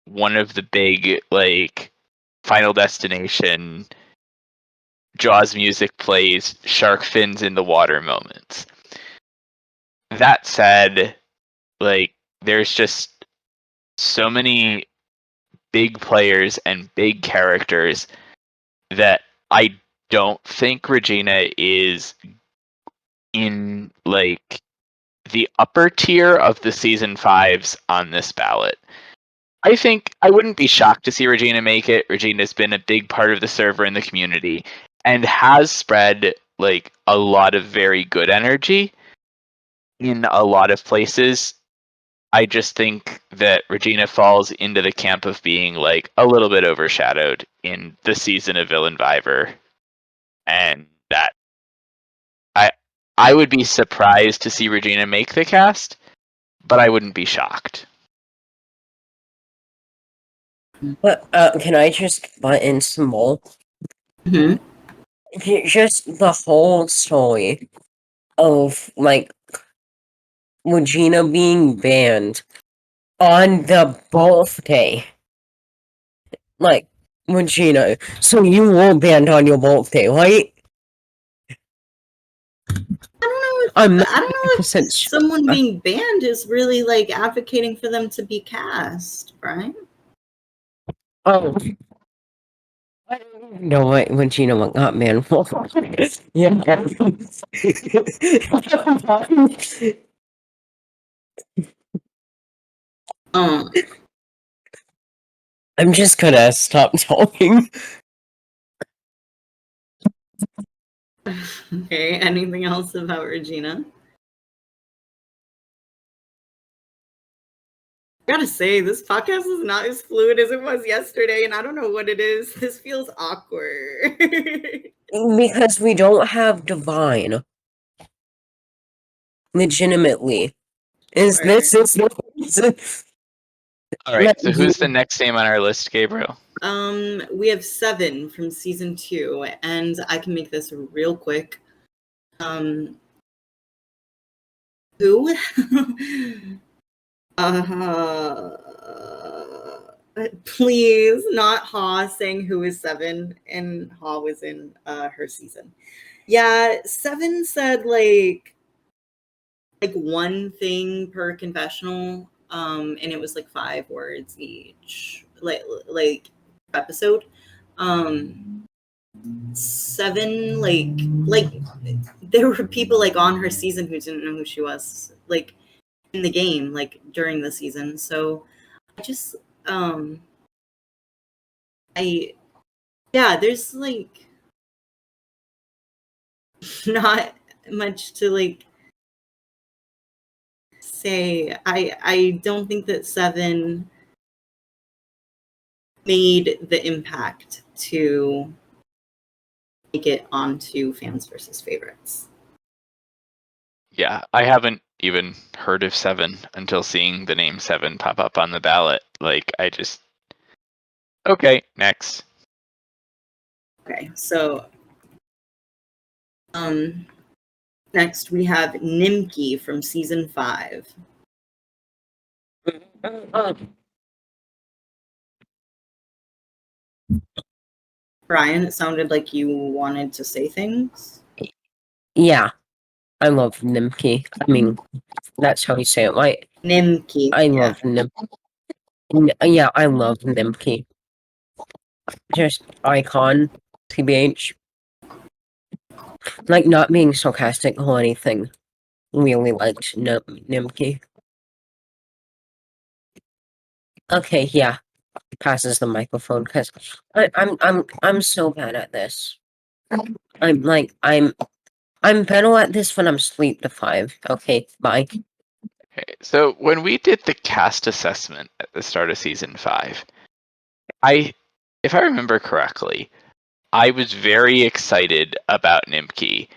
the big like Final Destination, Jaws music plays, shark fins in the water moments. That said, like there's just so many big players and big characters that I don't think Regina is in like the upper tier of the season 5s on this ballot. I think I wouldn't be shocked to see Regina make it. Regina's been a big part of the server and the community and has spread like a lot of very good energy in a lot of places. I just think that Regina falls into the camp of being like a little bit overshadowed in the season of Villain Viver, and that I would be surprised to see Regina make the cast, but I wouldn't be shocked. But can I just butt in some more? Mm-hmm. Just the whole story of like Regina being banned on the birthday. Like, Regina, so you were banned on your birthday, right? I I'm don't know if 90% sure. someone being banned is really like advocating for them to be cast, right? Oh. I don't even know what Regina got banned for. Yeah. Um, I'm just gonna stop talking. okay, anything else about Regina? I gotta say, this podcast is not as fluid as it was yesterday, and I don't know what it is. This feels awkward. Because we don't have Divine. Legitimately. Is Sure. this is All right, so who's the next name on our list, Gabriel? We have 7 from season 2, and I can make this real quick. Who? Please, not Ha saying who is 7, and Ha was in her season. Yeah, 7 said like one thing per confessional, and it was like 5 words each, like episode. 7 like there were people like on her season who didn't know who she was, like in the game, like during the season. So I just there's like not much to like say. I don't think that 7 made the impact to make it onto fans versus favorites. Yeah, I haven't even heard of 7 until seeing the name 7 pop up on the ballot. Like, I just... Okay, next. Okay, so next we have Nimki from season 5. Brian, it sounded like you wanted to say things. Yeah, I love Nimki. I mean, that's how you say it, right? Nimki. I Yeah. love Yeah, I love Nimki. Just icon, TBH. Like, not being sarcastic or anything. Really liked Nimki. Okay, yeah. Passes the microphone because I'm so bad at this. I'm better at this when I'm sleep deprived. Okay, bye. Okay, so when we did the cast assessment at the start of season 5, if I remember correctly, I was very excited about Nimki,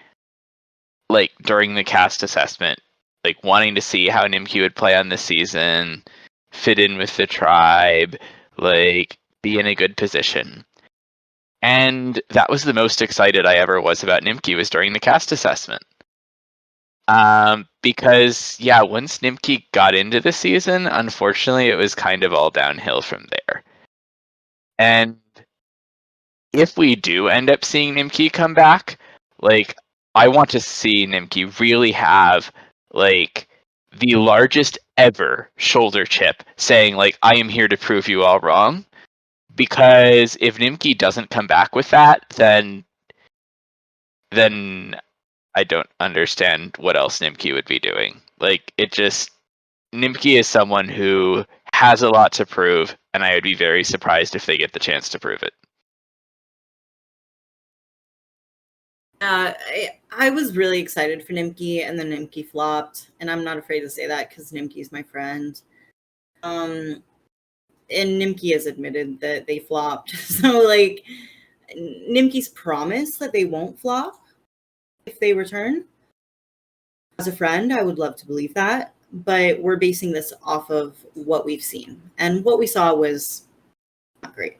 like during the cast assessment, like wanting to see how Nimki would play on the season, fit in with the tribe, like be in a good position. And that was the most excited I ever was about Nimki, was during the cast assessment. Because yeah, once Nimki got into the season, unfortunately, it was kind of all downhill from there. And if we do end up seeing Nimki come back, like, I want to see Nimki really have like the largest ever shoulder chip, saying like, "I am here to prove you all wrong." Because if Nimki doesn't come back with that, then I don't understand what else Nimki would be doing. Like, Nimki is someone who has a lot to prove, and I would be very surprised if they get the chance to prove it. I was really excited for Nimki, and then Nimki flopped, and I'm not afraid to say that because Nimki's my friend. And Nimki has admitted that they flopped. So, like, Nimki's promise that they won't flop if they return. As a friend, I would love to believe that, but we're basing this off of what we've seen, and what we saw was not great.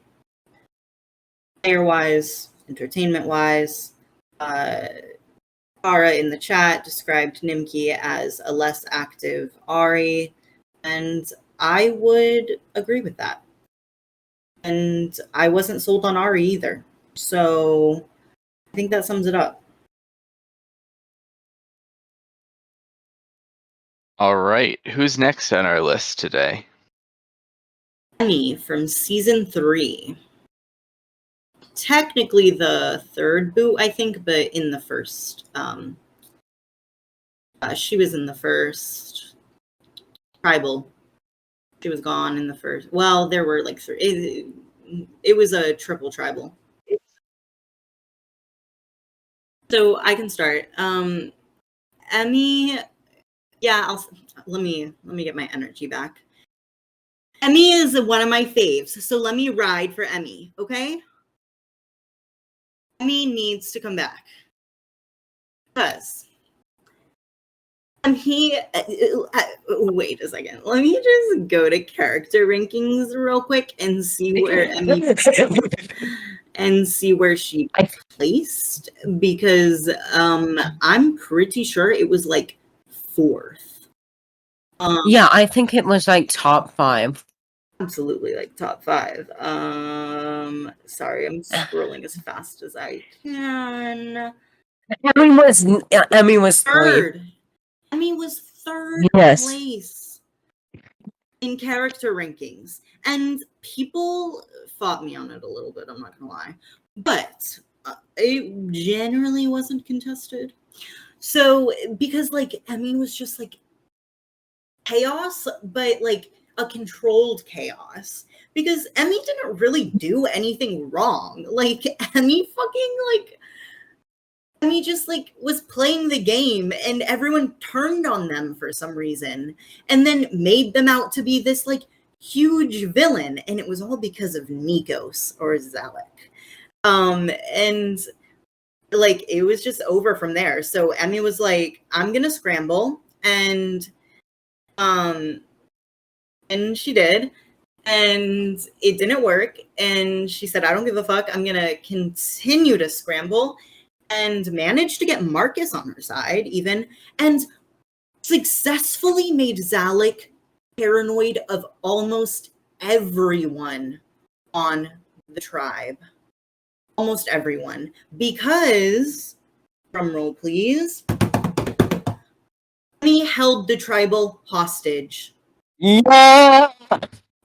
Player-wise, entertainment-wise, Farah in the chat described Nimki as a less active Ari, and I would agree with that. And I wasn't sold on Ari either. So I think that sums it up. All right, who's next on our list today? Emmy from season 3. Technically the third boot, I think, but in the first. She was in the first. Tribal. She was gone in the first. Well, there were like 3. It was a triple tribal. So I can start. Emmy, yeah, let me get my energy back. Emmy is one of my faves, so let me ride for Emmy, okay? Emmy needs to come back. Because wait a second. Let me just go to character rankings real quick and see where Emmy and see where she placed, because I'm pretty sure it was like 4th. Yeah, I think it was like top 5. Absolutely, like top 5. Sorry, I'm scrolling as fast as I can. Emmy was 3. Third. Emmy was 3rd Yes. place in character rankings, and people fought me on it a little bit, I'm not gonna lie, but it generally wasn't contested. So because like Emmy was just like chaos, but like a controlled chaos, because Emmy didn't really do anything wrong. Like Emmy just like was playing the game, and everyone turned on them for some reason and then made them out to be this like huge villain, and it was all because of Nikos or Zalek. And like it was just over from there. So Emmy was like, I'm gonna scramble, and she did, and it didn't work, and she said, I don't give a fuck, I'm gonna continue to scramble, and managed to get Marcus on her side even, and successfully made Zalek paranoid of almost everyone on the tribe. almost everyone, because, drum roll please, Emmy held the tribal hostage. Yeah.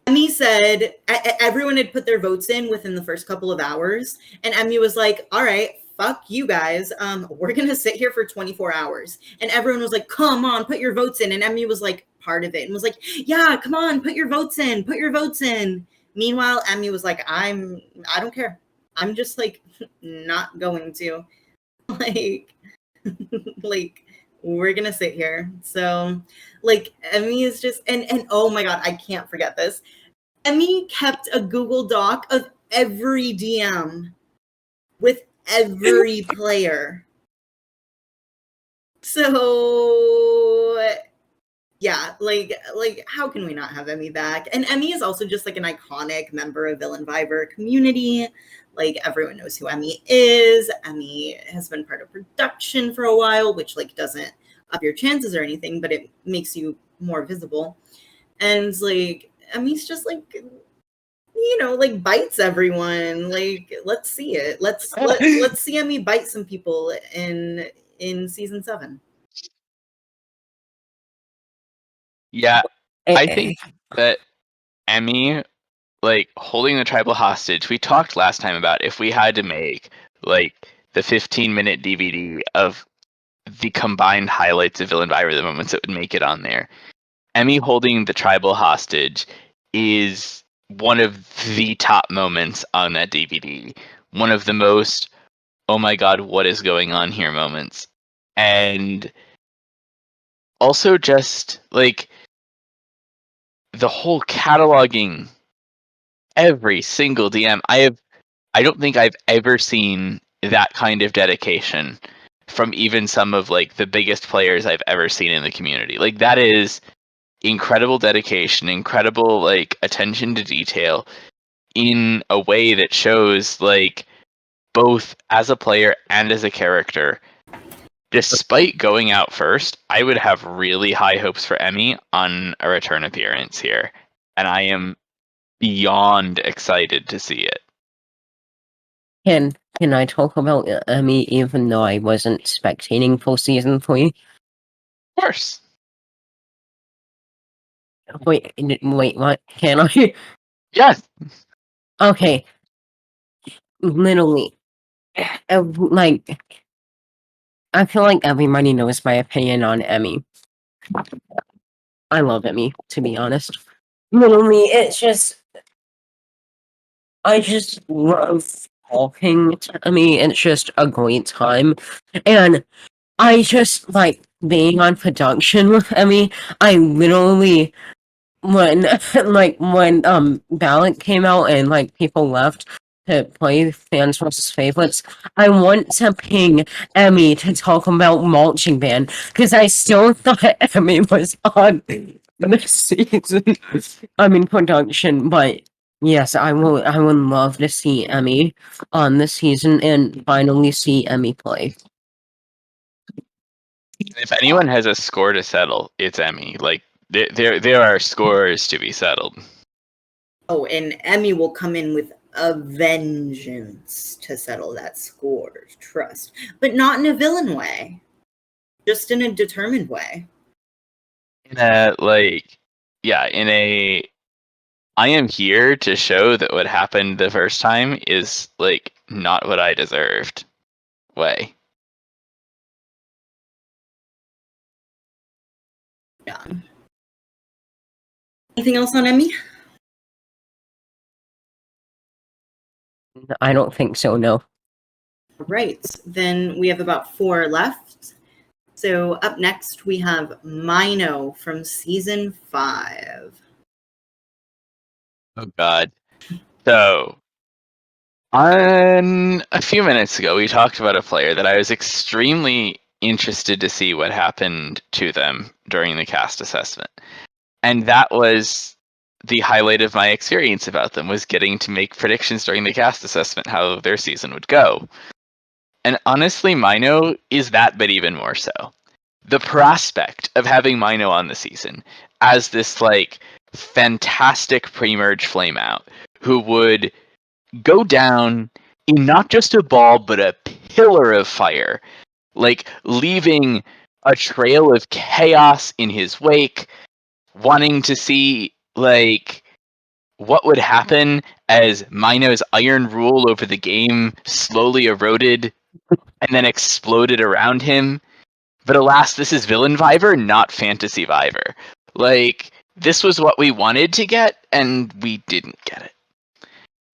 Emmy said everyone had put their votes in within the first couple of hours, and Emmy was like, all right, fuck you guys. We're going to sit here for 24 hours. And everyone was like, come on, put your votes in. And Emmy was like part of it and was like, yeah, come on, put your votes in, put your votes in. Meanwhile, Emmy was like, I don't care. I'm just like not going to like, like, we're going to sit here. So like Emmy is just, and oh my God, I can't forget this. Emmy kept a Google Doc of every DM with every player. So yeah, like how can we not have Emmy back? And Emmy is also just like an iconic member of Villain Viber community. Like everyone knows who Emmy is. Emmy has been part of production for a while, which like doesn't up your chances or anything, but it makes you more visible. And like Emmy's just like, you know, like bites everyone. Like let's see it. Let's see Emmy bite some people in season 7. Yeah, I think that Emmy, like holding the tribal hostage, we talked last time about if we had to make like the 15-minute DVD of the combined highlights of Villain Viber, the moments that would make it on there. Emmy holding the tribal hostage is one of the top moments on that DVD. One of the most, oh my God, what is going on here moments. And also just like the whole cataloging every single DM. I don't think I've ever seen that kind of dedication from even some of like the biggest players I've ever seen in the community. Like that is incredible dedication, incredible like attention to detail in a way that shows like both as a player and as a character. Despite going out first, I would have really high hopes for Emmy on a return appearance here, and I am beyond excited to see it. Can I talk about Emmy even though I wasn't spectating for season 3? Of course. Wait, what? Can I? Yes. Okay. Literally, like, I feel like everybody knows my opinion on Emmy. I love Emmy, to be honest. Literally, it's just, I just love talking to Emmy. It's just a great time, and I just like being on production with Emmy. I literally, when when Ballot came out and like people left to play fans versus favorites, I want to ping Emmy to talk about marching band because I still thought Emmy was on this season. I'm in production, but yes, I would love to see Emmy on this season and finally see Emmy play. If anyone has a score to settle, it's Emmy. Like there are scores to be settled. Oh, and Emmy will come in with a vengeance to settle that score, trust. But not in a villain way. Just in a determined way. In a like, yeah, in a I am here to show that what happened the first time is like not what I deserved way. Yeah. Anything else on Emmy? I don't think so, no. Right. Then we have about 4 left. So up next we have Mino from season 5. Oh God. So on a few minutes ago, we talked about a player that I was extremely interested to see what happened to them during the cast assessment. And that was the highlight of my experience about them, was getting to make predictions during the cast assessment how their season would go. And honestly, Mino is that, but even more so. The prospect of having Mino on the season as this like fantastic pre-merge flameout who would go down in not just a ball, but a pillar of fire, like leaving a trail of chaos in his wake, wanting to see like what would happen as Mino's iron rule over the game slowly eroded and then exploded around him. But alas, this is Villain Viver, not Fantasy Viver. Like, this was what we wanted to get, and we didn't get it.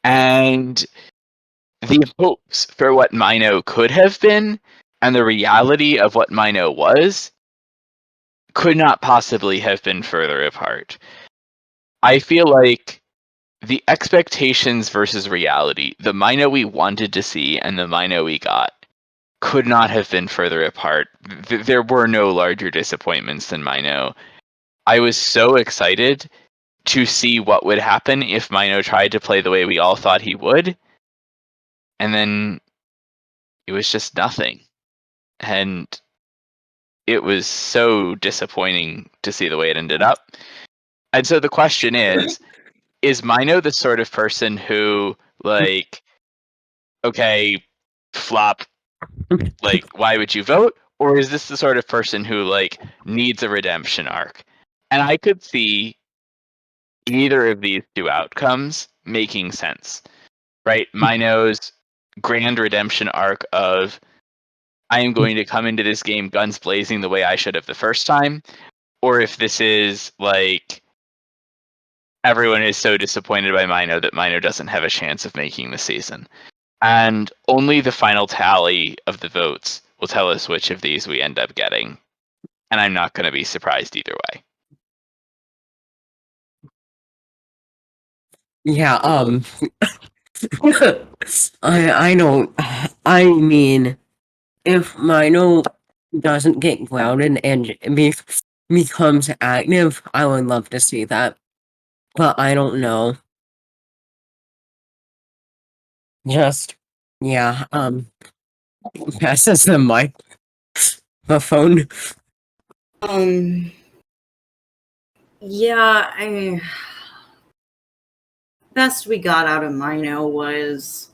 And the hopes for what Mino could have been and the reality of what Mino was could not possibly have been further apart. I feel like the expectations versus reality, the Mino we wanted to see and the Mino we got, could not have been further apart. There were no larger disappointments than Mino. I was so excited to see what would happen if Mino tried to play the way we all thought he would, and then it was just nothing. And it was so disappointing to see the way it ended up. And so the question is Mino the sort of person who, like, okay, flop, like, why would you vote? Or is this the sort of person who, like, needs a redemption arc? And I could see either of these two outcomes making sense, right? Mino's grand redemption arc of, I am going to come into this game guns blazing the way I should have the first time, or if this is, like, everyone is so disappointed by Mino that Mino doesn't have a chance of making the season. And only the final tally of the votes will tell us which of these we end up getting. And I'm not going to be surprised either way. Yeah, I don't, I mean, if Mino doesn't get grounded and becomes active, I would love to see that. But I don't know. Just, yeah, passes the microphone. Yeah, best we got out of Mino was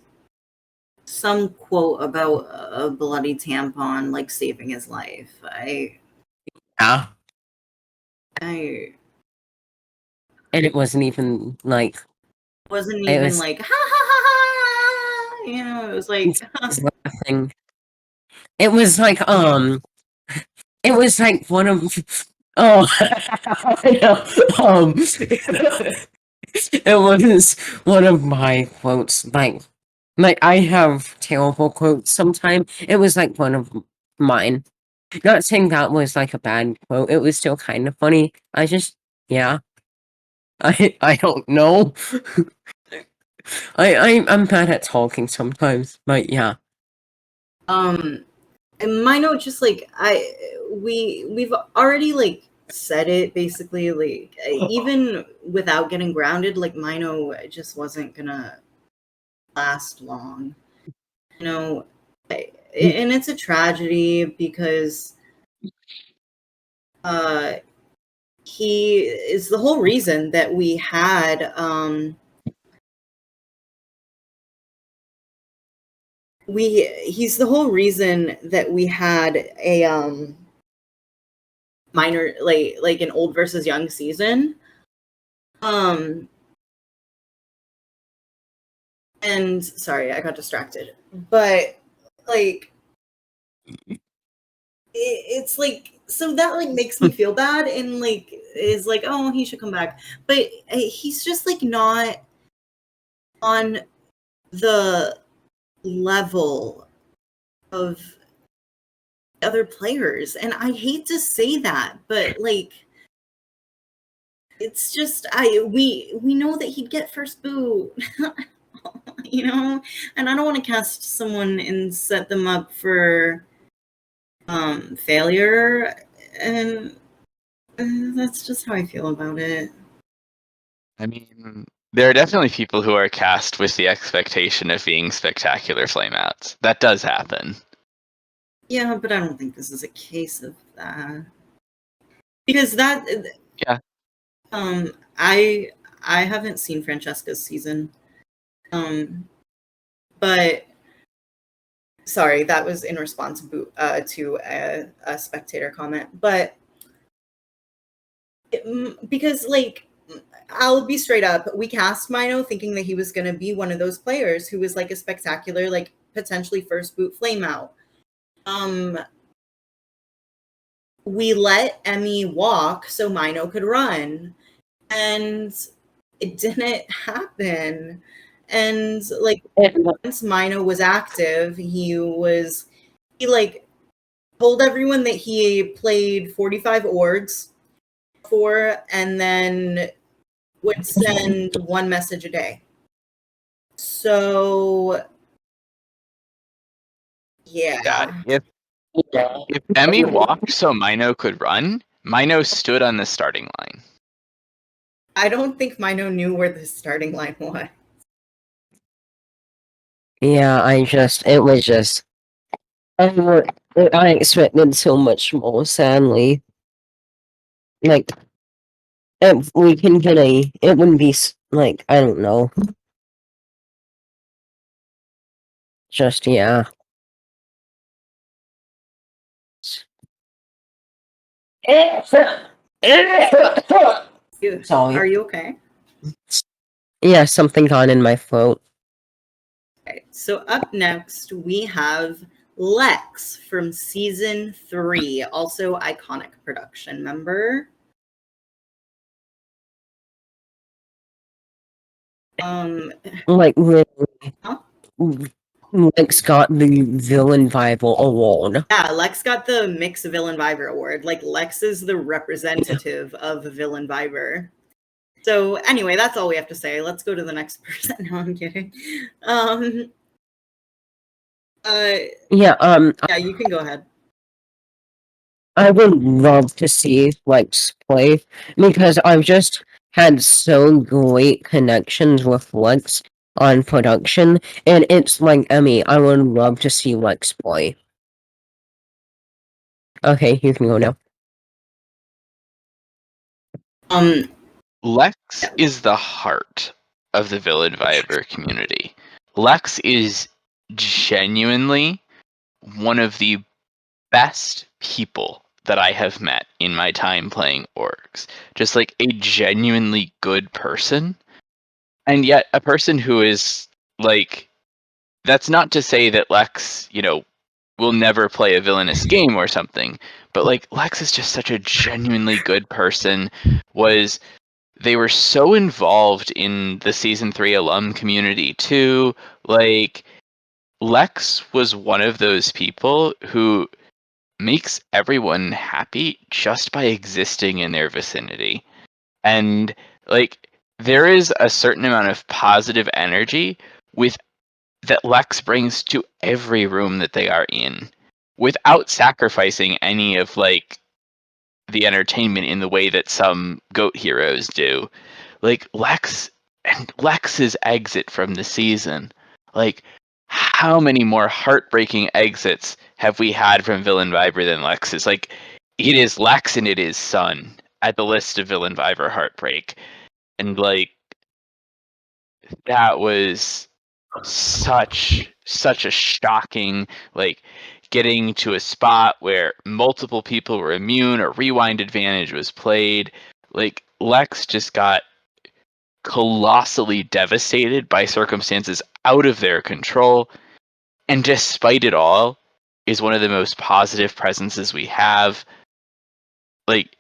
some quote about a bloody tampon, like, saving his life. Yeah. I And it wasn't even like, wasn't it even was, like, ha ha ha ha, you know, it was like, it's laughing. It was like, it was like one of, oh, I know, it was one of my quotes, like I have terrible quotes sometimes. It was like one of mine. Not saying that was like a bad quote. It was still kind of funny. I just, yeah. I don't know. I'm bad at talking sometimes, but yeah. and Mino just, like, we've already, like, said it basically, like, even without getting grounded, like, Mino just wasn't gonna last long, you know. And it's a tragedy because he is the whole reason that we had he's the whole reason that we had a minor, like an old versus young season. And sorry, I got distracted. But, like, it's like, so that, like, makes me feel bad and, like, is like, oh, he should come back. But he's just, like, not on the level of other players. And I hate to say that, but, like, it's just, we know that he'd get first boot. You know, and I don't want to cast someone and set them up for failure, and that's just how I feel about it. I mean, there are definitely people who are cast with the expectation of being spectacular flameouts. That does happen. Yeah, but I don't think this is a case of that. Because that, yeah, I haven't seen Francesca's season. But sorry, that was in response to a spectator comment. But because, like, I'll be straight up, we cast Mino thinking that he was going to be one of those players who was like a spectacular, like, potentially first boot flame out. We let Emmy walk so Mino could run, and it didn't happen. And like, once Mino was active, he like told everyone that he played 45 orgs for, and then would send one message a day. So yeah. God, if Emmy walked so Mino could run, Mino stood on the starting line. I don't think Mino knew where the starting line was. Yeah, it was just, I expected so much more, sadly. Like, it wouldn't be, like, I don't know. Just, yeah. Sorry. Are you okay? Yeah, something got in my throat. Okay, so up next we have Lex from season 3, also iconic production member. Like, literally, Huh? Lex got the Villain Bible Award. Yeah, Lex got the Mix Villain Viber Award. Like, Lex is the representative of Villain Viber. So anyway, that's all we have to say. Let's go to the next person. No, I'm kidding. Yeah, you can go ahead. I would love to see Lex play because I've just had so great connections with Lex on production, and it's like Emmy. I would love to see Lex play. Okay, you can go now. Lex is the heart of the Villain Viber community. Lex is genuinely one of the best people that I have met in my time playing orgs. Just like a genuinely good person. And yet a person who is like, that's not to say that Lex, will never play a villainous game or something, but like Lex is just such a genuinely good person. They were so involved in the season 3 alum community too. Like, Lex was one of those people who makes everyone happy just by existing in their vicinity. And like, there is a certain amount of positive energy with that Lex brings to every room that they are in without sacrificing any of like the entertainment in the way that some GOAT heroes do. Like Lex's exit from the season. Like, how many more heartbreaking exits have we had from Villain Viber than Lex's? Like, it is Lex and it is Sun at the list of Villain Viber heartbreak. And like, that was such a shocking, like, getting to a spot where multiple people were immune or rewind advantage was played. Like, Lex just got colossally devastated by circumstances out of their control, and despite it all is one of the most positive presences we have. Like,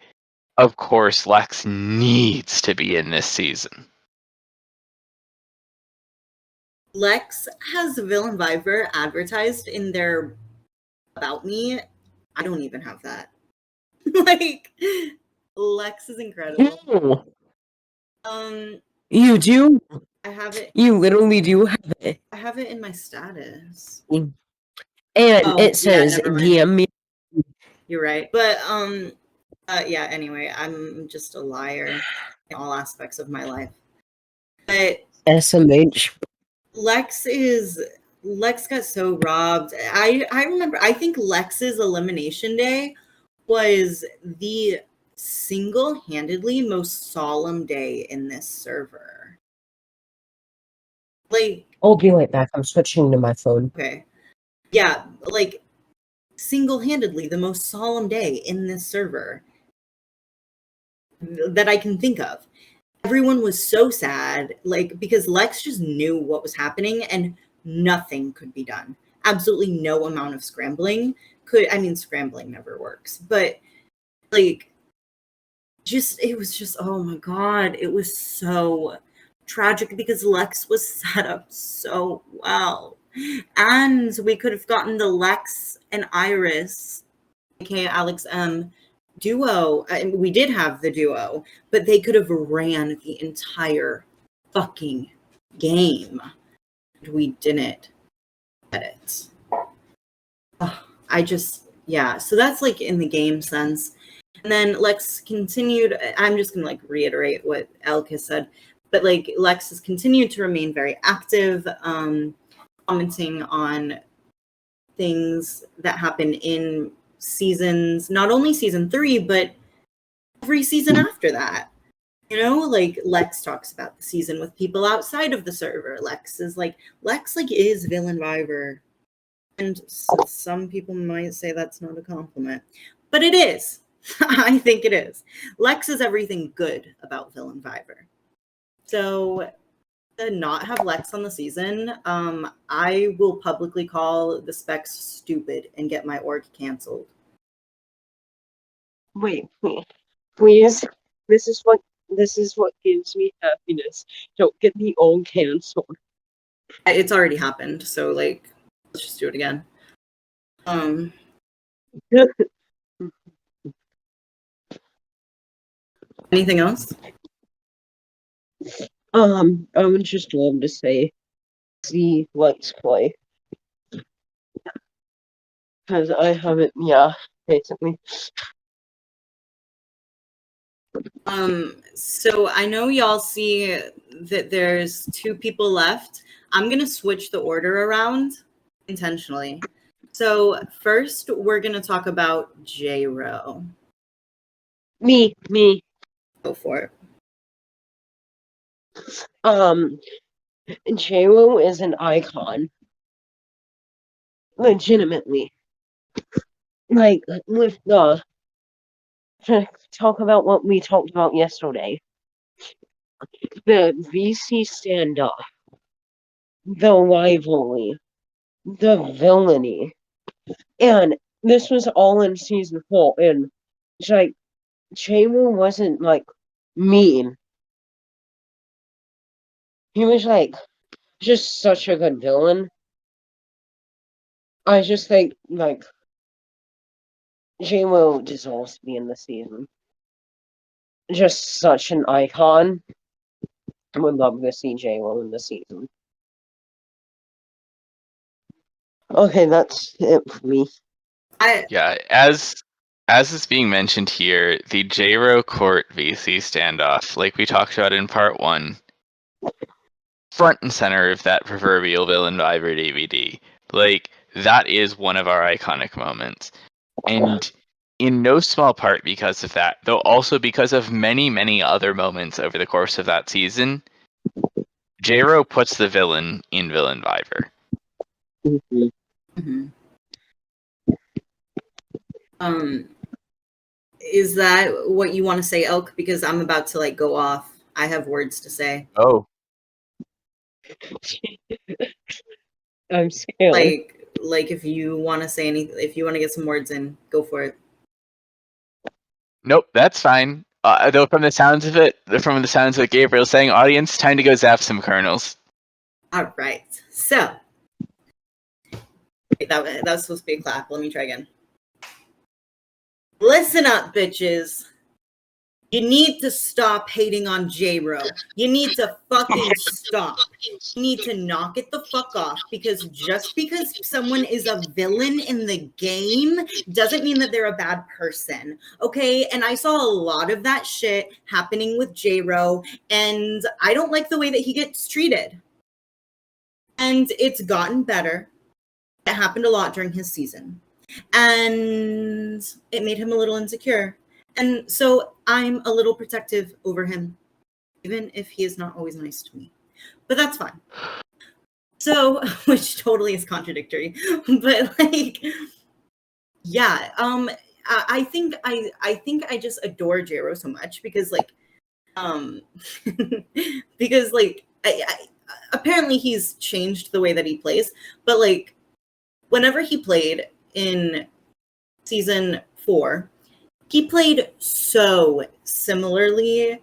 of course Lex needs to be in this season. Lex has Villain Viber advertised in their About Me. I don't even have that. Like, Lex is incredible. You do? I have it. You literally do have it. I have it in my status. And it says, DM me. You're right. But yeah, anyway, I'm just a liar in all aspects of my life. But SMH. Lex got so robbed. I remember, I think Lex's elimination day was the single-handedly most solemn day in this server. Like, I'll be right back. I'm switching to my phone. okay. Yeah, like, single-handedly the most solemn day in this server that I can think of. Everyone was so sad, like, because Lex just knew what was happening and nothing could be done. Absolutely no amount of scrambling could, I mean, scrambling never works, but like, it was just, oh my God, it was so tragic because Lex was set up so well. And we could have gotten the Lex and Iris, aka Alex M, duo. We did have the duo, but they could have ran the entire fucking game. We didn't get it. I just, yeah. So that's like in the game sense. And then Lex continued, I'm just gonna like reiterate what Elk has said, but like Lex has continued to remain very active, commenting on things that happen in seasons, not only season 3, but every season after that. You know, like Lex talks about the season with people outside of the server. Lex is Villain Viber. And some people might say that's not a compliment, but it is. I think it is. Lex is everything good about Villain Viber. So to not have Lex on the season, I will publicly call the specs stupid and get my org canceled. Wait, please. This is what gives me happiness. Don't get the old canceled. It's already happened, so like, let's just do it again. Anything else? I would just love to say, see Let's Play. Because I haven't, yeah, basically. So I know y'all see that there's 2 people left. I'm gonna switch the order around intentionally. So first, we're gonna talk about J-Ro. Me. Go for it. J-Lo is an icon. Legitimately. Like, with the, to talk about what we talked about yesterday. The VC standoff. The rivalry. The villainy. And this was all in season 4. And it's like, J-Lo wasn't, like, mean. He was, like, just such a good villain. I just think, like, J-Lo deserves to be in the season. Just such an icon. I would love to see J-Lo in the season. Okay, that's it for me. Yeah, as is being mentioned here, the J-Ro Court VC standoff, like we talked about in part 1, front and center of that proverbial Villain Viber DVD. Like, that is one of our iconic moments. And in no small part because of that, though also because of many, many other moments over the course of that season, J-Ro puts the villain in Villain Viber. Mm-hmm. Mm-hmm. Is that what you want to say, Elk? Because I'm about to like go off. I have words to say. Oh. I'm scared. Like if you want to say anything, if you want to get some words in, go for it. Nope, that's fine. Though from the sounds of it, Gabriel's saying, audience, time to go zap some kernels. All right. So that was supposed to be a clap. Let me try again. Listen up, bitches. You need to stop hating on J-Ro. You need to fucking stop. You need to knock it the fuck off, because just because someone is a villain in the game doesn't mean that they're a bad person, okay? And I saw a lot of that shit happening with J-Ro, and I don't like the way that he gets treated. And it's gotten better. It happened a lot during his season. And it made him a little insecure. And so I'm a little protective over him, even if he is not always nice to me. But that's fine. So, which totally is contradictory, but like, yeah, I think I just adore J-Ro so much because like, because like, apparently he's changed the way that he plays, but like, whenever he played in season 4, he played so similarly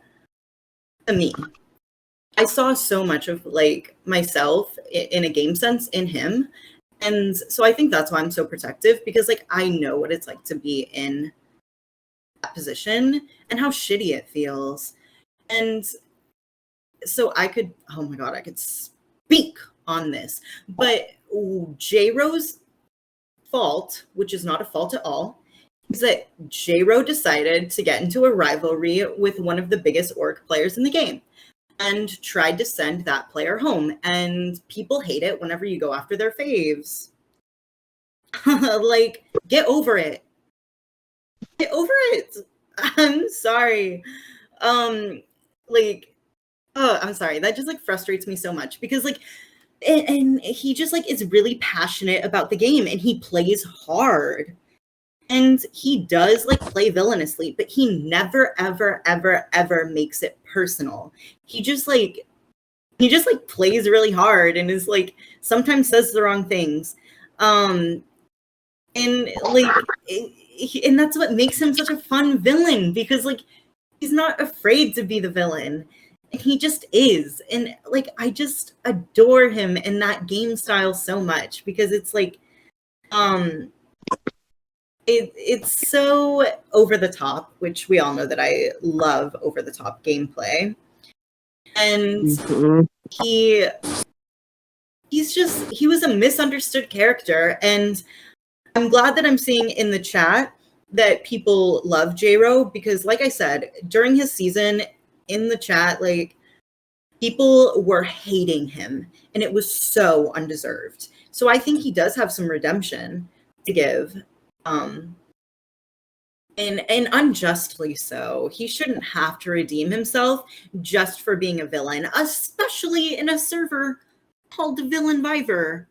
to me. I saw so much of like myself in a game sense in him. And so I think that's why I'm so protective, because like I know what it's like to be in that position and how shitty it feels. And so I could, oh my God, I could speak on this. But J-Ro's fault, which is not a fault at all, is that J-Ro decided to get into a rivalry with one of the biggest orc players in the game and tried to send that player home. And people hate it whenever you go after their faves. Like, get over it. Get over it. I'm sorry. Like, oh, I'm sorry. That just like frustrates me so much because like, and he just like is really passionate about the game and he plays hard. And he does like play villainously, but he never, ever, ever, ever makes it personal. He just like plays really hard and is like sometimes says the wrong things. And like, and that's what makes him such a fun villain, because like he's not afraid to be the villain. And he just is. And like, I just adore him in that game style so much, because it's like, it's so over the top, which we all know that I love over the top gameplay. And he was a misunderstood character. And I'm glad that I'm seeing in the chat that people love J-Ro, because like I said, during his season in the chat, like people were hating him and it was so undeserved. So I think he does have some redemption to give. And unjustly so. He shouldn't have to redeem himself just for being a villain, especially in a server called Villainviver.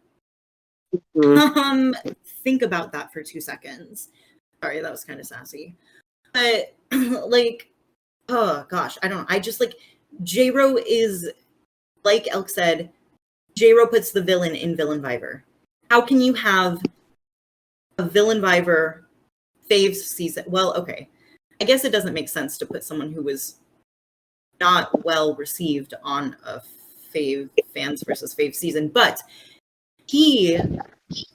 Think about that for 2 seconds. Sorry, that was kind of sassy. But like, oh gosh, I just like, J-Ro is, like Elk said, J-Ro puts the villain in Villainviver. How can you have a Villainviver Faves season? Well, okay. I guess it doesn't make sense to put someone who was not well received on a Fave fans versus Fave season, but he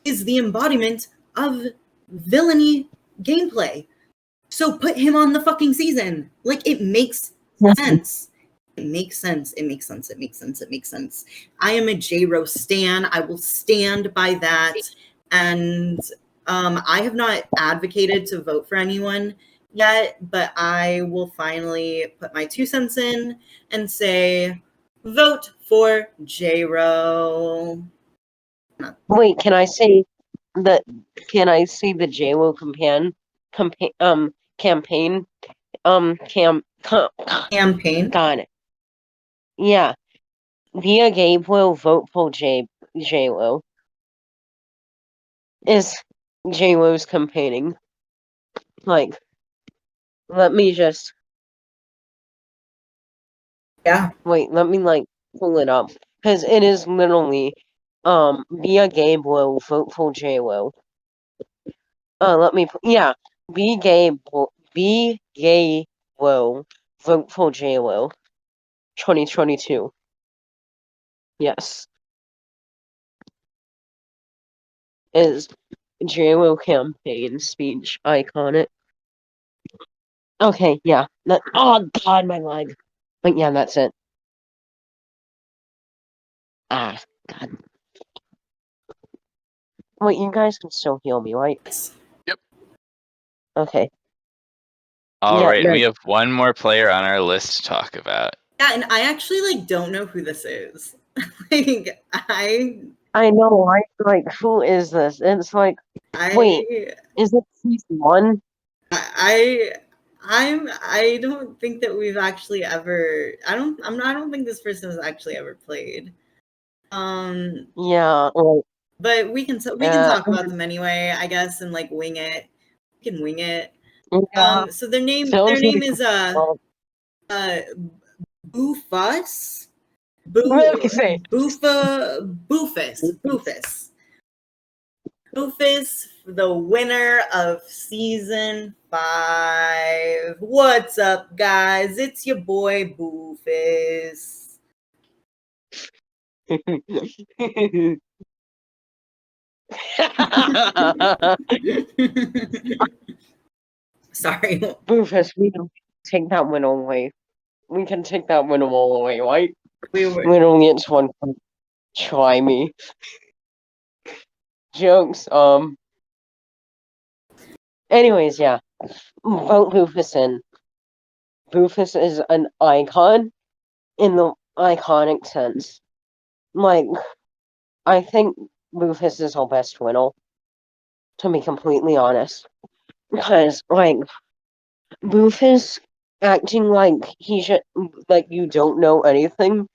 is the embodiment of villainy gameplay. So put him on the fucking season. Like, it makes sense. It makes sense. It makes sense. It makes sense. It makes sense. I am a J-Ro stan. I will stand by that. And I have not advocated to vote for anyone yet, but I will finally put my 2 cents in and say, vote for J-Ro. Wait, can I say the J-Lo campaign? Campaign? Campaign. God. Yeah. Via Gabe will vote for J-Lo. Is J-Lo's campaigning. Like, let me just... Yeah. Wait, let me, like, pull it up. Because it is literally, Via Gabe will vote for J-Lo. Let me... Yeah. Be Gabe will vote for J-Lo. 2022. Yes. Is J-Lo campaign speech iconic? Okay, yeah. Oh, God, my leg. But yeah, that's it. Ah, God. Wait, you guys can still heal me, right? Yep. Okay. All Yeah, right, no. we have one more player on our list to talk about. Yeah, and I actually like don't know who this is. Like, I know, right? Like, who is this? It's like, wait, is it season 1? I don't think that we've actually ever. I don't think this person has actually ever played. Yeah, well, But we can talk about them anyway, I guess, and like wing it. We can wing it. yeah. So their name Sounds like is Boofus. Let me say. Boofus. Boofus, the winner of season 5. What's up, guys? It's your boy Boofus. Sorry. Boofus, we can take that win away. We can take that win all away, right? We don't get one. Try me. Jokes. Anyways, yeah. Vote Boofus in. Boofus is an icon in the iconic sense. Like, I think Boofus is our best winner, to be completely honest. Because, like, Boofus acting like he should, like, you don't know anything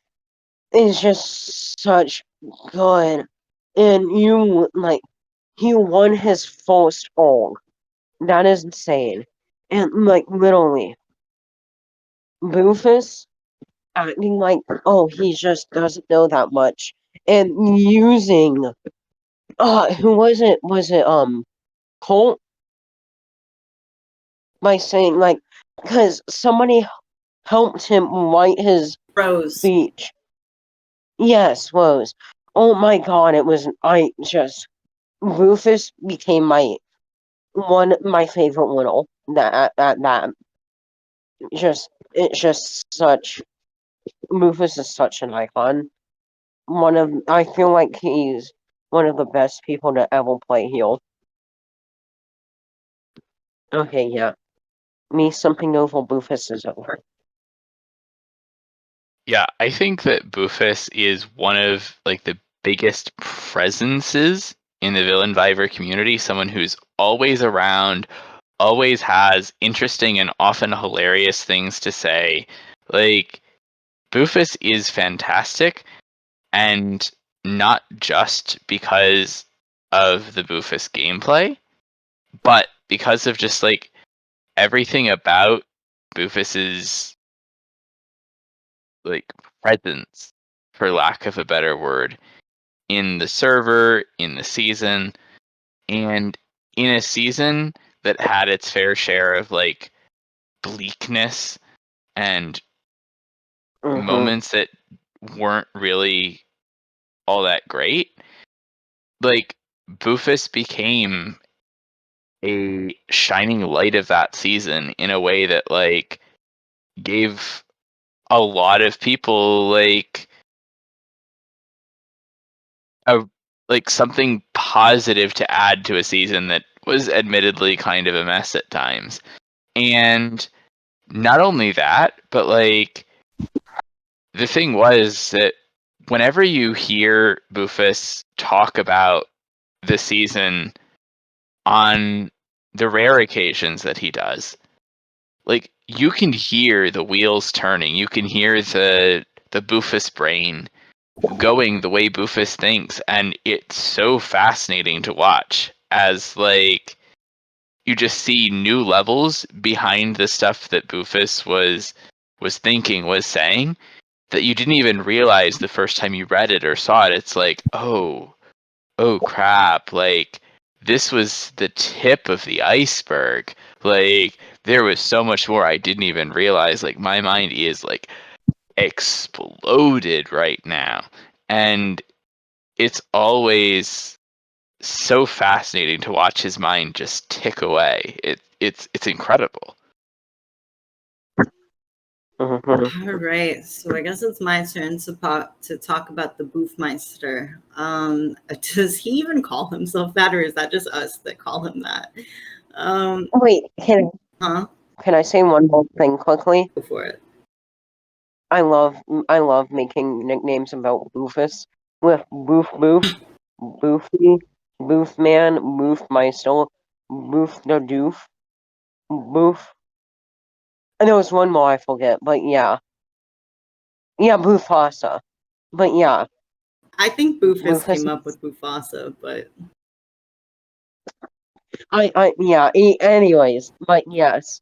is just such good. And you, like, he won his first all. That is insane. And, like, literally, Boofus acting like, oh, he just doesn't know that much. And using, who was it? Was it, Colt? By saying, like, because somebody helped him write his Rose. speech. Yes, Rose. Oh my god, Rufus became my favorite little that it's just such Rufus is such an icon. I feel like he's one of the best people to ever play heel. Okay, yeah. Me something over Rufus is over. Yeah, I think that Boofus is one of like the biggest presences in the Villain Viver community. Someone who's always around, always has interesting and often hilarious things to say. Like Boofus is fantastic, and not just because of the Boofus gameplay, but because of just like everything about Boofus's like presence, for lack of a better word, in the server, in the season, and in a season that had its fair share of like bleakness and moments that weren't really all that great. Like Boofus became a shining light of that season in a way that like gave a lot of people a like something positive to add to a season that was admittedly kind of a mess at times. And not only that, but like the thing was that whenever you hear Boofus talk about the season on the rare occasions that he does, like you can hear the wheels turning. You can hear the Boofus brain going the way Boofus thinks, and it's so fascinating to watch as like you just see new levels behind the stuff that Boofus was thinking, was saying, that you didn't even realize the first time you read it or saw it. It's like, oh crap, like this was the tip of the iceberg. Like there was so much more I didn't even realize. Like my mind is like exploded right now. And it's always so fascinating to watch his mind just tick away. It's incredible. All right, so I guess it's my turn to talk about the Boofmeister. Does he even call himself that, or is that just us that call him that? Wait, can I say one more thing quickly? Go for it. I love making nicknames about Boofus with Boof, Boofy, Boofman, Boofmeister, Boof the Doof, Boof. And there was one more I forget, but yeah. Yeah, Boofasa. But yeah. I think Boofus Rufus came is- up with Bufasa, but anyways, but yes,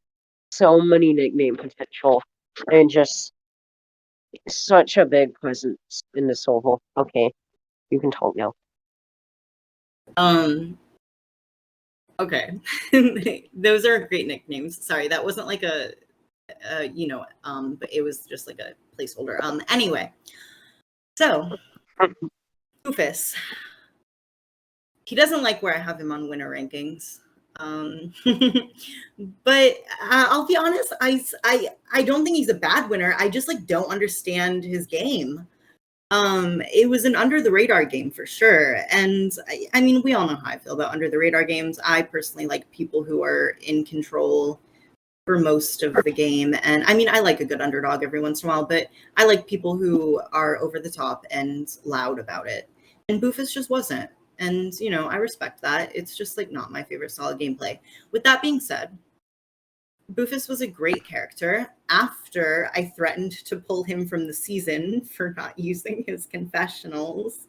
so many nickname potential and just such a big presence in the Soho. Okay, you can talk now. Okay. Those are great nicknames. Sorry, that wasn't like a but it was just like a placeholder. Anyway, so Rufus, he doesn't like where I have him on winner rankings. But I'll be honest, I don't think he's a bad winner. I just like don't understand his game. It was an under the radar game for sure. And I mean, we all know how I feel about under the radar games. I personally like people who are in control for most of the game. And I mean, I like a good underdog every once in a while, but I like people who are over the top and loud about it. And Boofus just wasn't. And, you know, I respect that. It's just like not my favorite style of gameplay. With that being said, Boofus was a great character after I threatened to pull him from the season for not using his confessionals.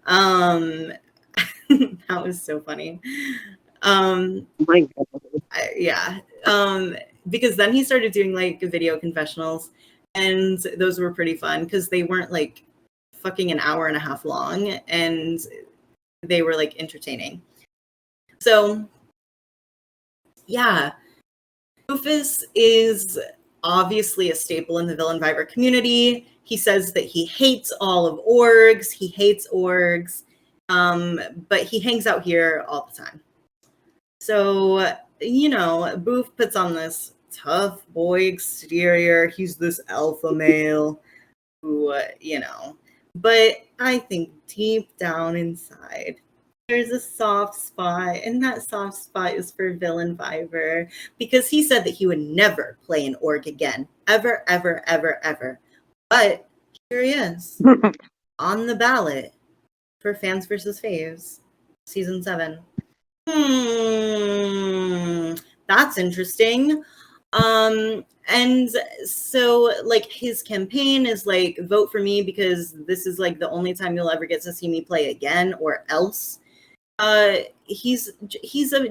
That was so funny. My God. Yeah. Because then he started doing like video confessionals, and those were pretty fun because they weren't like fucking an hour and a half long, and they were like entertaining. So yeah, Rufus is obviously a staple in the Villain Viber community. He says that he hates all of orgs. He hates orgs, but he hangs out here all the time. So, you know, Boof puts on this tough boy exterior. He's this alpha male who, you know, but I think deep down inside, there's a soft spot, and that soft spot is for Villain Viber, because he said that he would never play an org again, ever, ever, ever, ever. But here he is on the ballot for Fans versus Faves, season 7. That's interesting. And so like his campaign is like, vote for me because this is like the only time you'll ever get to see me play again, or else. He's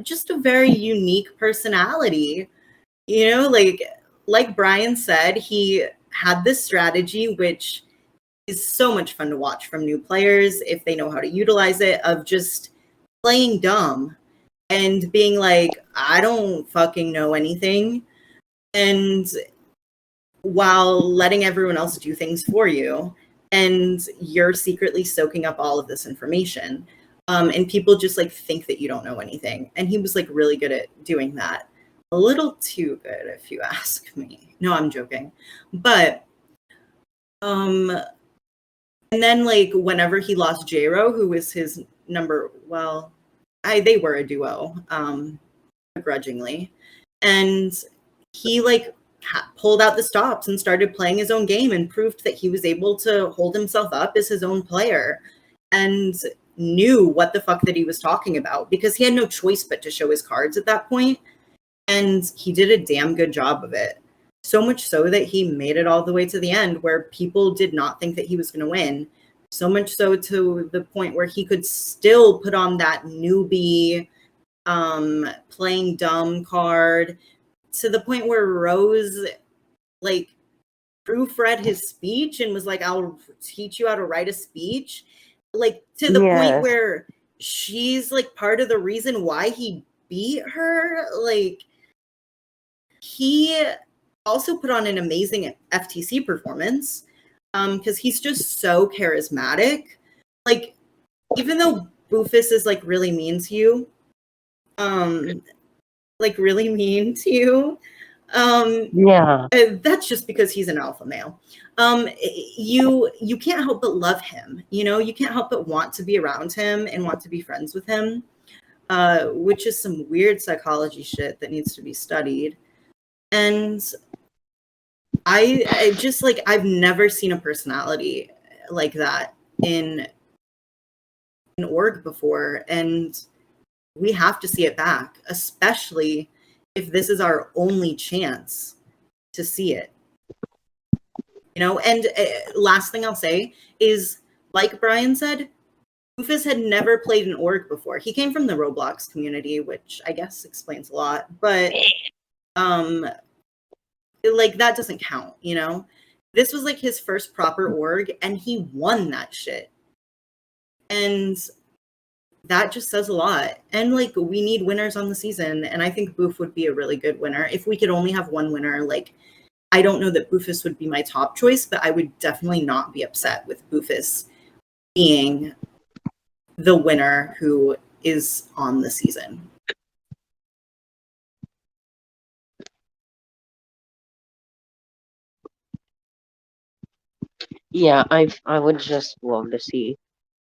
just a very unique personality. You know, like Brian said, he had this strategy which is so much fun to watch from new players if they know how to utilize it, of just playing dumb and being like, I don't fucking know anything, and while letting everyone else do things for you, and you're secretly soaking up all of this information, and people just like think that you don't know anything. And he was like really good at doing that, a little too good if you ask me. No, I'm joking. But and then like whenever he lost J-Ro, who was his number, well, they were a duo, begrudgingly, and he like pulled out the stops and started playing his own game and proved that he was able to hold himself up as his own player and knew what the fuck that he was talking about, because he had no choice but to show his cards at that point, and he did a damn good job of it. So much so that he made it all the way to the end, where people did not think that he was going to win. So much so to the point where he could still put on that newbie playing dumb card, to the point where Rose like proofread his speech and was like, I'll teach you how to write a speech, like to the point where she's like part of the reason why he beat her. Like, he also put on an amazing FTC performance, because he's just so charismatic. Like, even though Boofus is like really mean to you, like really mean to you, that's just because he's an alpha male. You can't help but love him. You know, you can't help but want to be around him and want to be friends with him, which is some weird psychology shit that needs to be studied. And I just like, I've never seen a personality like that in an org before, and we have to see it back, especially if this is our only chance to see it. You know, and last thing I'll say is like Brian said, Rufus had never played an org before. He came from the Roblox community, which I guess explains a lot, but like that doesn't count, you know? This was like his first proper org, and he won that shit. And that just says a lot. And like, we need winners on the season, and I think Boof would be a really good winner. If we could only have one winner, like, I don't know that Boofus would be my top choice, but I would definitely not be upset with Boofus being the winner who is on the season. Yeah, I would just love to see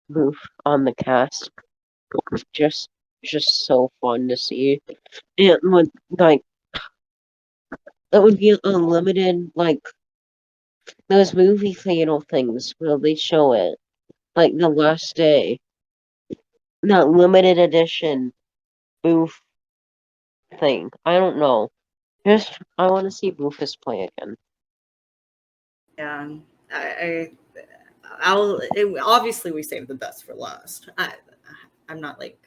Boof on the cast. Just so fun to see. It would like it would be unlimited, like those movie fatal things where they show it, like the last day, that limited edition Boof thing. I don't know. Just I want to see Boofus play again. Yeah, obviously we saved the best for last. I'm not like,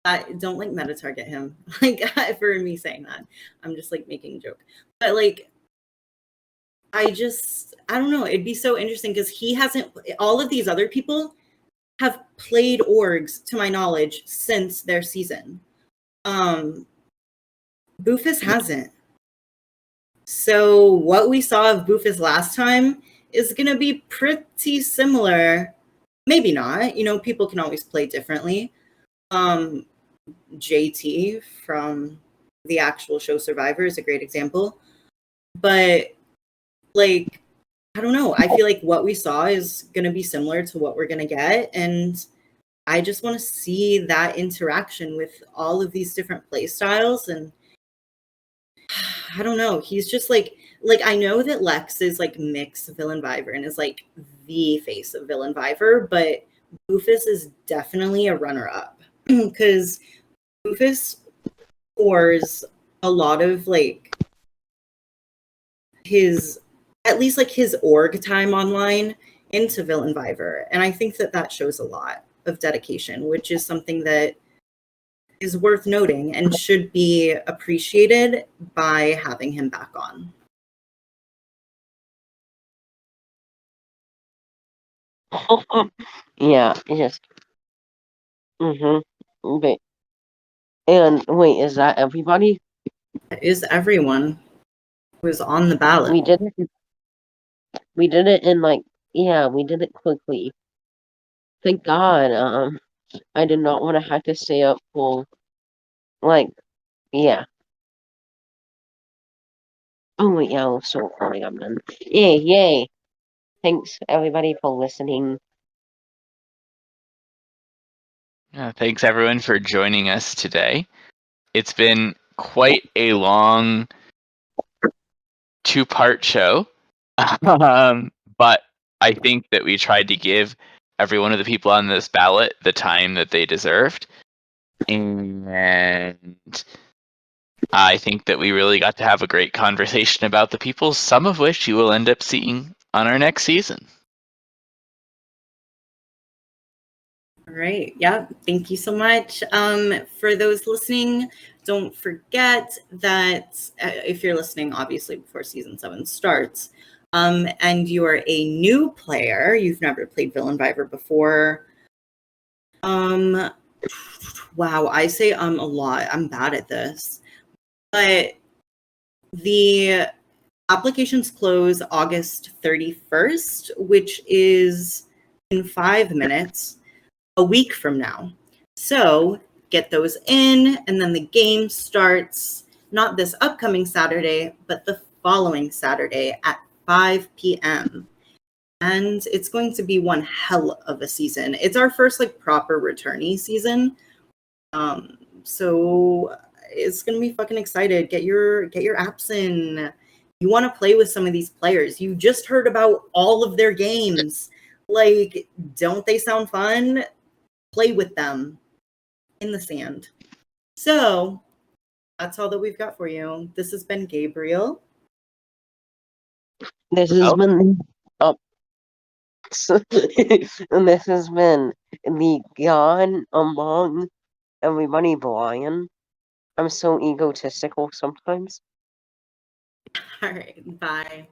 I don't like meta target him like for me saying that. I'm just like making a joke, but like I don't know. It'd be so interesting because he hasn't. All of these other people have played orgs, to my knowledge, since their season. Boofus hasn't. So what we saw of Boofus last time is going to be pretty similar. Maybe not. You know, people can always play differently. JT from the actual show Survivor is a great example. But, like, I don't know. I feel like what we saw is going to be similar to what we're going to get. And I just want to see that interaction with all of these different play styles. And I don't know. He's just like I know that Lex is like mix Villain Viver and is like the face of Villain Viver, but Boofus is definitely a runner-up because Boofus pours a lot of like his, at least like his org time online into Villain Viver, and I think that shows a lot of dedication, which is something that is worth noting and should be appreciated by having him back on. Yeah, just but and wait, is that everybody? That is everyone who is on the ballot. We did it. We did it in like we did it quickly. Thank God. I did not want to have to stay up full. Like, yeah. Oh wait, yeah, I was so recording. I'm done. Yay! Thanks everybody for listening. Thanks everyone for joining us today. It's been quite a long 2-part show, but I think that we tried to give every one of the people on this ballot the time that they deserved, and I think that we really got to have a great conversation about the people, some of which you will end up seeing on our next season. All right. Yeah. Thank you so much. For those listening, don't forget that if you're listening, obviously before season 7 starts, and you are a new player, you've never played Villain Viver before. Wow, I say a lot. I'm bad at this, but the applications close August 31st, which is in 5 minutes. A week from now. So get those in, and then the game starts not this upcoming Saturday, but the following Saturday at 5 p.m. And it's going to be one hell of a season. It's our first like proper returnee season. So it's gonna be fucking excited. Get your apps in. You want to play with some of these players. You just heard about all of their games. Like, don't they sound fun? Play with them in the sand. So that's all that we've got for you. This has been Gabriel. This has been And this has been the God among everybody Brian. I'm so egotistical sometimes. All right, bye.